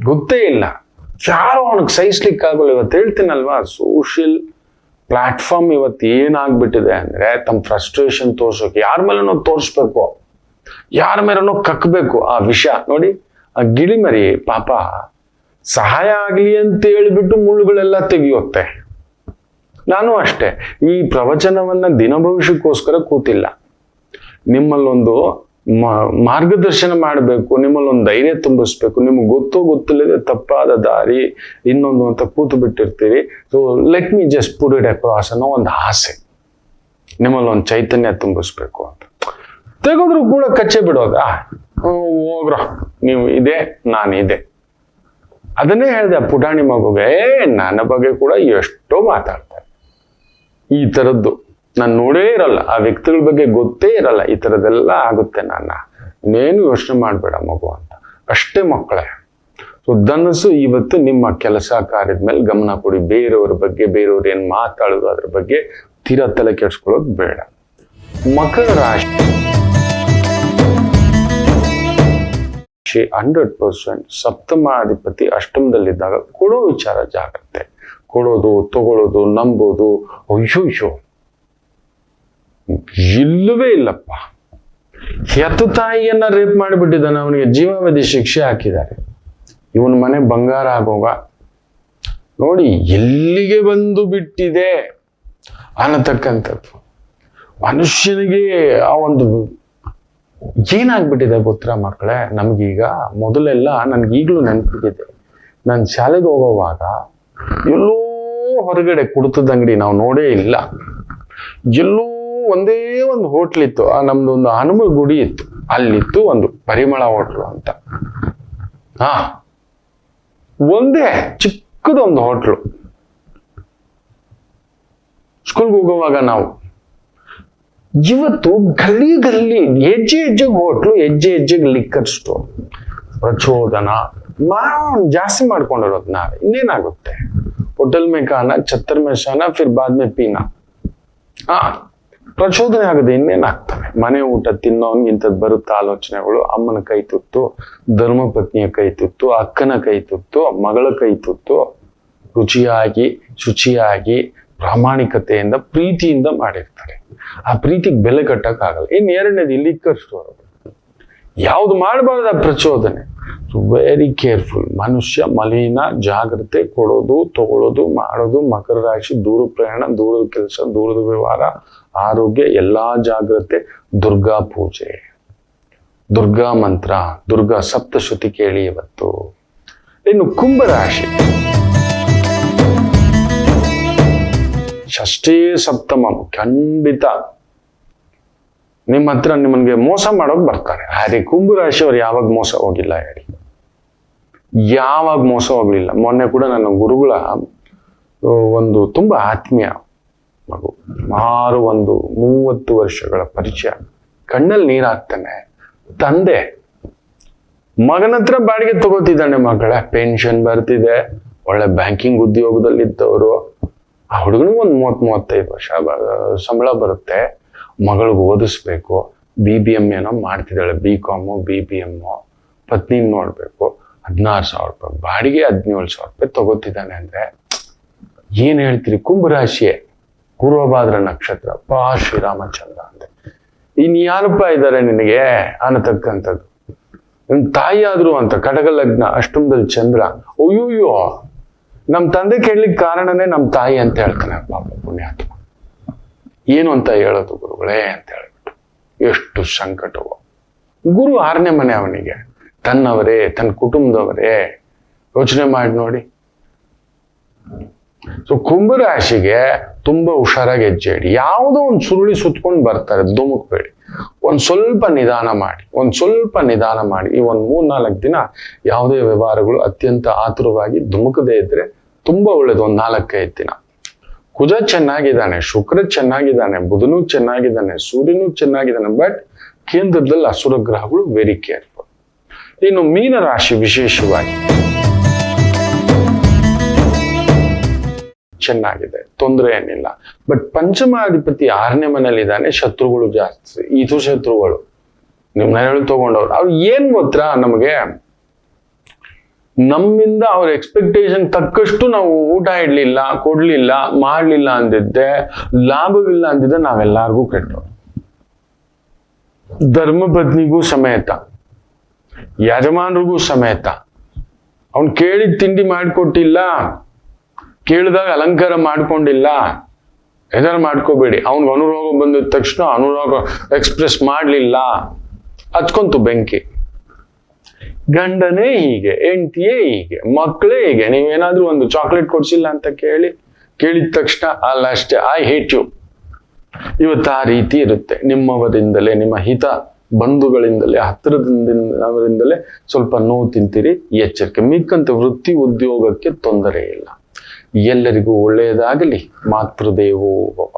ಗೊತ್ತೇ ಇಲ್ಲ, ಯಾರು ಅವನಿಗೆ ಸಹಿಸ್ಲಿಕ್ಕಾಗಲ್ಲ. ಇವತ್ತು ಹೇಳ್ತೀನಲ್ವಾ, ಸೋಷಿಯಲ್ ಪ್ಲಾಟ್ಫಾರ್ಮ್ ಇವತ್ತು ಏನಾಗ್ಬಿಟ್ಟಿದೆ ಅಂದ್ರೆ, ತಮ್ಮ ಫ್ರಸ್ಟ್ರೇಷನ್ ತೋರ್ಸೋಕೆ ಯಾರ ಮೇಲೂ ತೋರಿಸ್ಬೇಕು, ಯಾರ ಮೇಲೂ ಕಕ್ಕಬೇಕು ಆ ವಿಷಯ. ನೋಡಿ, ಆ ಗಿಳಿಮರಿ ಪಾಪ ಸಹಾಯ ಆಗ್ಲಿ ಅಂತ ಹೇಳ್ಬಿಟ್ಟು ಮುಳ್ಳುಗಳೆಲ್ಲ ತೆಗಿಯುತ್ತೆ. ನಾನು ಅಷ್ಟೇ, ಈ ಪ್ರವಚನವನ್ನ ದಿನಭವಿಷ್ಯಕ್ಕೋಸ್ಕರ ಕೂತಿಲ್ಲ. ನಿಮ್ಮಲ್ಲೊಂದು ಮಾರ್ಗದರ್ಶನ ಮಾಡಬೇಕು, ನಿಮ್ಮಲ್ಲೊಂದು ಧೈರ್ಯ ತುಂಬಿಸ್ಬೇಕು. ನಿಮ್ಗೆ ಗೊತ್ತಿಲ್ಲದೆ ತಪ್ಪಾದ ದಾರಿ ಇನ್ನೊಂದು ಅಂತ ಕೂತು ಬಿಟ್ಟಿರ್ತೀರಿ. So let me just put it across ಅನ್ನೋ ಒಂದು ಆಸೆ, ನಿಮ್ಮಲ್ಲೊಂದು ಚೈತನ್ಯ ತುಂಬಿಸ್ಬೇಕು ಅಂತ. ತೆಗೆದ್ರು ಕೂಡ ಕಚ್ಚೆ ಬಿಡೋದ, ಹೋಗ್ರ ನೀವು ಇದೆ, ನಾನಿದೆ. ಅದನ್ನೇ ಹೇಳಿದೆ ಪುಟಾಣಿ ಮಗುಗೆ, ನನ್ನ ಬಗ್ಗೆ ಕೂಡ ಎಷ್ಟೋ ಮಾತಾಡ್ತಾರೆ. ಈ ಥರದ್ದು ನಾನು ನೋಡೇ ಇರಲ್ಲ, ಆ ವ್ಯಕ್ತಿಗಳ ಬಗ್ಗೆ ಗೊತ್ತೇ ಇರಲ್ಲ. ಈ ಥರದ್ದೆಲ್ಲ ಆಗುತ್ತೆ. ಇನ್ನೇನು ಯೋಚನೆ ಮಾಡಬೇಡ ಮಗು ಅಂತ ಅಷ್ಟೇ ಮಕ್ಕಳೇ. ಸೊ ಧನಸ್ಸು ಇವತ್ತು ನಿಮ್ಮ ಕೆಲಸ ಕಾರ್ಯದ ಮೇಲೆ ಗಮನ ಕೊಡಿ. ಬೇರೆಯವ್ರ ಬಗ್ಗೆ, ಬೇರೆಯವ್ರು ಏನು ಮಾತಾಡೋದು ಅದ್ರ ಬಗ್ಗೆ ತೀರಾ ತಲೆ ಕೆಡ್ಸ್ಕೊಳ್ಳೋದು ಬೇಡ. ಮಕರ ರಾಶಿ 100% ಸಪ್ತಮಾಧಿಪತಿ ಅಷ್ಟಮದಲ್ಲಿದ್ದಾಗ ಕೊಡೋ ವಿಚಾರ ಜಾಗ್ರತೆ. ಕೊಡೋದು, ತಗೊಳ್ಳೋದು, ನಂಬೋದು, ಅಯ್ಯೋ ಇಲ್ಲವೇ ಇಲ್ಲಪ್ಪ. ಹೆತ್ತು ತಾಯಿಯನ್ನ ರೇಪ್ ಮಾಡಿಬಿಟ್ಟಿದ್ದಾನೆ, ಅವನಿಗೆ ಜೀವಾವಧಿ ಶಿಕ್ಷೆ ಹಾಕಿದ್ದಾರೆ. ಇವನ ಮನೆ ಬಂಗಾರ ಆಗೋಗ ನೋಡಿ ಎಲ್ಲಿಗೆ ಬಂದು ಬಿಟ್ಟಿದೆ ಅನ್ನತಕ್ಕಂಥದ್ದು. ಮನುಷ್ಯನಿಗೆ ಆ ಒಂದು ಏನಾಗ್ಬಿಟ್ಟಿದೆ ಗೊತ್ತಾ ಮಕ್ಕಳೇ, ನಮ್ಗೀಗ ಮೊದಲೆಲ್ಲ ನನ್ಗೀಗ್ಲೂ ನೆನಪಿದೆ, ನಾನು ಶಾಲೆಗೆ ಹೋಗೋವಾಗ ಎಲ್ಲೋ ಹೊರಗಡೆ ಕುಡಿತದ ಅಂಗಡಿ ನಾವು ನೋಡೇ ಇಲ್ಲ. ಎಲ್ಲೋ ಒಂದೇ ಒಂದು ಹೋಟ್ಲ್ ಇತ್ತು, ನಮ್ದು ಒಂದು ಹನುಮ ಗುಡಿ ಇತ್ತು, ಅಲ್ಲಿತ್ತು ಒಂದು ಪರಿಮಳ ಹೋಟ್ಲು ಅಂತ. ಒಂದೇ ಚಿಕ್ಕದೊಂದು ಹೋಟ್ಲು. ಸ್ಕೂಲ್ಗೆ ಹೋಗುವಾಗ ನಾವು ಇವತ್ತು ಗಲ್ಲಿ ಗಲ್ಲಿ ಹೆಜ್ಜೆ ಹೆಜ್ಜೆಗೆ ಹೋಟ್ಲು, ಹೆಜ್ಜೆ ಹೆಜ್ಜೆಗೆ ಲಿಕ್ಕರ್ ಸ್ಟೋರ್, ಪ್ರಚೋದನ ಜಾಸ್ತಿ ಮಾಡ್ಕೊಂಡಿರೋದು ನಾವೇ. ಇನ್ನೇನಾಗುತ್ತೆ, ಹೋಟೆಲ್ ಮೇ ಖಾನ ಛತ್ತರ್ ಮೇ ಶಾನ ಫಿರ್ ಬಾದ್ ಮೇ ಪೀನಾ. ಪ್ರಚೋದನೆ ಆಗದೆ ಇನ್ನೇನಾಗ್ತವೆ. ಮನೆ ಊಟ ತಿನ್ನೋನ್ಗೆ ಇಂಥದ್ದು ಬರುತ್ತೆ ಆಲೋಚನೆಗಳು. ಅಮ್ಮನ ಕೈ ತುತ್ತು, ಧರ್ಮಪತ್ನಿಯ ಕೈ ತುತ್ತು, ಅಕ್ಕನ ಕೈ ತುತ್ತು, ಮಗಳ ಕೈ ತುತ್ತು, ರುಚಿಯಾಗಿ ಶುಚಿಯಾಗಿ ಪ್ರಾಮಾಣಿಕತೆಯಿಂದ ಪ್ರೀತಿಯಿಂದ ಮಾಡಿರ್ತಾರೆ. ಆ ಪ್ರೀತಿಗೆ ಬೆಲೆ ಕಟ್ಟಕ್ಕಾಗಲ್ಲ. ಇನ್ನು ಎರಡನೇದು ಲಿಕ್ಕರ್ ಸ್ಟೋರ್. ಯಾವ್ದು ಮಾಡಬಾರ್ದು ಆ ಪ್ರಚೋದನೆ. Very careful. ಮನುಷ್ಯ ಮಲಿನ, ಜಾಗ್ರತೆ ಕೊಡೋದು, ತಗೊಳ್ಳೋದು, ಮಾಡೋದು, ಮಕರ ರಾಶಿ, ದೂರ ಪ್ರಯಾಣ, ದೂರದ ಕೆಲಸ, ದೂರದ ವ್ಯವಹಾರ, ಆರೋಗ್ಯ, ಎಲ್ಲಾ ಜಾಗ್ರತೆ, ದುರ್ಗಾ ಪೂಜೆ, ದುರ್ಗಾ ಮಂತ್ರ, ದುರ್ಗಾ ಸಪ್ತಶ್ರುತಿ ಕೇಳಿ ಇವತ್ತು. ಇನ್ನು ಕುಂಭರಾಶಿ, ಷಷ್ಠೇ ಸಪ್ತಮ, ಖಂಡಿತ ನಿಮ್ಮ ಹತ್ರ ನಿಮಗೆ ಮೋಸ ಮಾಡೋಕೆ ಬರ್ತಾರೆ. ಅರೆ ಕುಂಭರಾಶಿಯವರು ಯಾವಾಗ ಮೋಸ ಹೋಗಿಲ್ಲ ಹೇಳಿ? ಯಾವಾಗ ಮೋಸ ಹೋಗ್ಲಿಲ್ಲ. ಮೊನ್ನೆ ಕೂಡ ನನ್ನ ಗುರುಗಳ ಒಂದು ತುಂಬಾ ಆತ್ಮೀಯ ಮಗು, ಸುಮಾರು ಒಂದು 30 ವರ್ಷಗಳ ಪರಿಚಯ, ಕಣ್ಣಲ್ಲಿ ನೀರ್ ಹಾಕ್ತಾನೆ. ತಂದೆ ಮಗನ ಹತ್ರ ಬಾಡಿಗೆ ತಗೋತಿದ್ದಾನೆ. ಮಗಳೇ ಪೆನ್ಷನ್ ಬರ್ತಿದೆ, ಒಳ್ಳೆ ಬ್ಯಾಂಕಿಂಗ್ ಉದ್ಯೋಗದಲ್ಲಿದ್ದವರು. ಆ ಹುಡುಗನಿಗೆ ಒಂದು 30-35 ವರ್ಷ ಸಂಬಳ ಬರುತ್ತೆ. ಮಗಳಿಗೆ ಓದಿಸ್ಬೇಕು, BBM ಏನೋ ಮಾಡ್ತಿದ್ದಾಳೆ, BCom BBM. ಪತ್ನಿ ನೋಡ್ಬೇಕು, 16,000 ರೂಪಾಯಿ ಬಾಡಿಗೆ, 17,000 ರೂಪಾಯಿ ತಗೋತಿದ್ದಾನೆ ಅಂದ್ರೆ ಏನ್ ಹೇಳ್ತೀರಿ? ಕುಂಭರಾಶಿಯೇ, ಪೂರ್ವಭಾದ್ರ ನಕ್ಷತ್ರ, ಶ್ರೀರಾಮಚಂದ್ರ ಅಂದೆ. ಇನ್ ಯಾರಪ್ಪ ಇದ್ದಾರೆ ನಿನಗೆ ಅನ್ನತಕ್ಕಂಥದ್ದು. ನಿಮ್ ತಾಯಿ ಆದ್ರು ಅಂತ, ಕಟಕ ಲಗ್ನ, ಅಷ್ಟಮದಲ್ಲಿ ಚಂದ್ರ. ಅಯ್ಯೋಯ್ಯೋ, ನಮ್ ತಂದೆ ಕೇಳಲಿಕ್ಕೆ ಕಾರಣನೇ ನಮ್ ತಾಯಿ ಅಂತ ಹೇಳ್ತಾನೆ ಪಾಪ ಪುಣ್ಯಾತ್ಮ. ಏನು ಅಂತ ಹೇಳೋದು ಗುರುಗಳೇ ಅಂತ ಹೇಳ್ಬಿಟ್ಟು. ಎಷ್ಟು ಸಂಕಟವು. ಗುರು 6ನೇ ಮನೆ ಅವನಿಗೆ, ತನ್ನವರೇ, ತನ್ನ ಕುಟುಂಬದವರೇ. ಯೋಚನೆ ಮಾಡಿ ನೋಡಿ. ಸೊ ಕುಂಭರಾಶಿಗೆ ತುಂಬಾ ಹುಷಾರಾಗಿ ಹೆಜ್ಜೆ ಇಡಿ. ಯಾವುದೋ ಒಂದು ಸುರುಳಿ ಸುತ್ಕೊಂಡು ಬರ್ತಾರೆ, ಧುಮುಕ್ಬೇಡಿ. ಒಂದ್ ಸ್ವಲ್ಪ ನಿಧಾನ ಮಾಡಿ, ಈ ಒಂದ್ 3-4 ದಿನ ಯಾವುದೇ ವ್ಯವಹಾರಗಳು ಅತ್ಯಂತ ಆತುರವಾಗಿ ಧುಮುಕದೇ ಇದ್ರೆ ತುಂಬಾ ಒಳ್ಳೇದು. ಒಂದ್ 4-5 ದಿನ. ಕುಜ ಚೆನ್ನಾಗಿದ್ದಾನೆ, ಶುಕ್ರ ಚೆನ್ನಾಗಿದ್ದಾನೆ, ಬುಧನೂ ಚೆನ್ನಾಗಿದ್ದಾನೆ, ಸೂರ್ಯನೂ ಚೆನ್ನಾಗಿದ್ದಾನೆ. ಬಟ್ ಕೇಂದ್ರದಲ್ಲಿ ಅಸುರ ಗ್ರಹಗಳು, ವೆರಿ ಕೇರ್ಫುಲ್. ಇನ್ನು ಮೀನ ರಾಶಿ ವಿಶೇಷವಾಗಿ ಚೆನ್ನಾಗಿದೆ, ತೊಂದರೆ ಏನಿಲ್ಲ. ಬಟ್ ಪಂಚಮಾಧಿಪತಿ 6ನೇ ಮನೇಲಿದ್ದಾನೆ, ಶತ್ರುಗಳು ಜಾಸ್ತಿ, ಇದು ಶತ್ರುಗಳು ನಿಮ್ ನೆರಳು ತಗೊಂಡವ್ರು. ಅವ್ರು ಏನ್ ಗೊತ್ತಾ, ನಮಗೆ ನಮ್ಮಿಂದ ಅವ್ರ ಎಕ್ಸ್ಪೆಕ್ಟೇಷನ್ ತಕ್ಕಷ್ಟು ನಾವು ಊಟ ಇಡ್ಲಿಲ್ಲ, ಕೊಡ್ಲಿಲ್ಲ, ಮಾಡ್ಲಿಲ್ಲ ಅಂದಿದ್ದೆ, ಲಾಭವಿಲ್ಲ ಅಂದಿದ್ದೆ, ನಾವೆಲ್ಲರಿಗೂ ಕೆಟ್ಟವು. ಧರ್ಮಪತ್ನಿಗೂ ಸಮೇತ, ಯಜಮಾನ್ರಿಗೂ ಸಮೇತ. ಅವ್ನ್ ಕೇಳಿದ ತಿಂಡಿ ಮಾಡ್ಕೊಟ್ಟಿಲ್ಲ, ಕೇಳಿದಾಗ ಅಲಂಕಾರ ಮಾಡ್ಕೊಂಡಿಲ್ಲ, ಎದಾರು ಮಾಡ್ಕೋಬೇಡಿ. ಅವ್ನಿಗೆ ಅನುರೋಗ ಬಂದಿದ ತಕ್ಷಣ ಅನುರೋಗ ಎಕ್ಸ್ಪ್ರೆಸ್ ಮಾಡ್ಲಿಲ್ಲ, ಹಚ್ಕೊಂತು ಬೆಂಕಿ. ಗಂಡನೇ ಹೀಗೆ, ಹೆಂಡತಿಯೇ ಹೀಗೆ, ಮಕ್ಕಳೇ ಹೀಗೆ. ನೀವೇನಾದ್ರೂ ಒಂದು ಚಾಕ್ಲೇಟ್ ಕೊಡ್ಸಿಲ್ಲ ಅಂತ ಕೇಳಿದ ತಕ್ಷಣ ಅಲ್ಲ ಅಷ್ಟೇ, ಐ ಹೇಟ್ ಯು. ಇವತ್ತು ಆ ರೀತಿ ಇರುತ್ತೆ. ನಿಮ್ಮವರಿಂದಲೇ, ನಿಮ್ಮ ಹಿತ ಬಂಧುಗಳಿಂದಲೇ, ಹತ್ತಿರದಿಂದಲೇ ಸ್ವಲ್ಪ ನೋವು ತಿಂತೀರಿ, ಎಚ್ಚರಿಕೆ. ಮಿಕ್ಕಂತ ವೃತ್ತಿ ಉದ್ಯೋಗಕ್ಕೆ ತೊಂದರೆ ಇಲ್ಲ. ಎಲ್ಲರಿಗೂ ಒಳ್ಳೆಯದಾಗಲಿ. ಮಾತೃದೇವೋ ಭವ.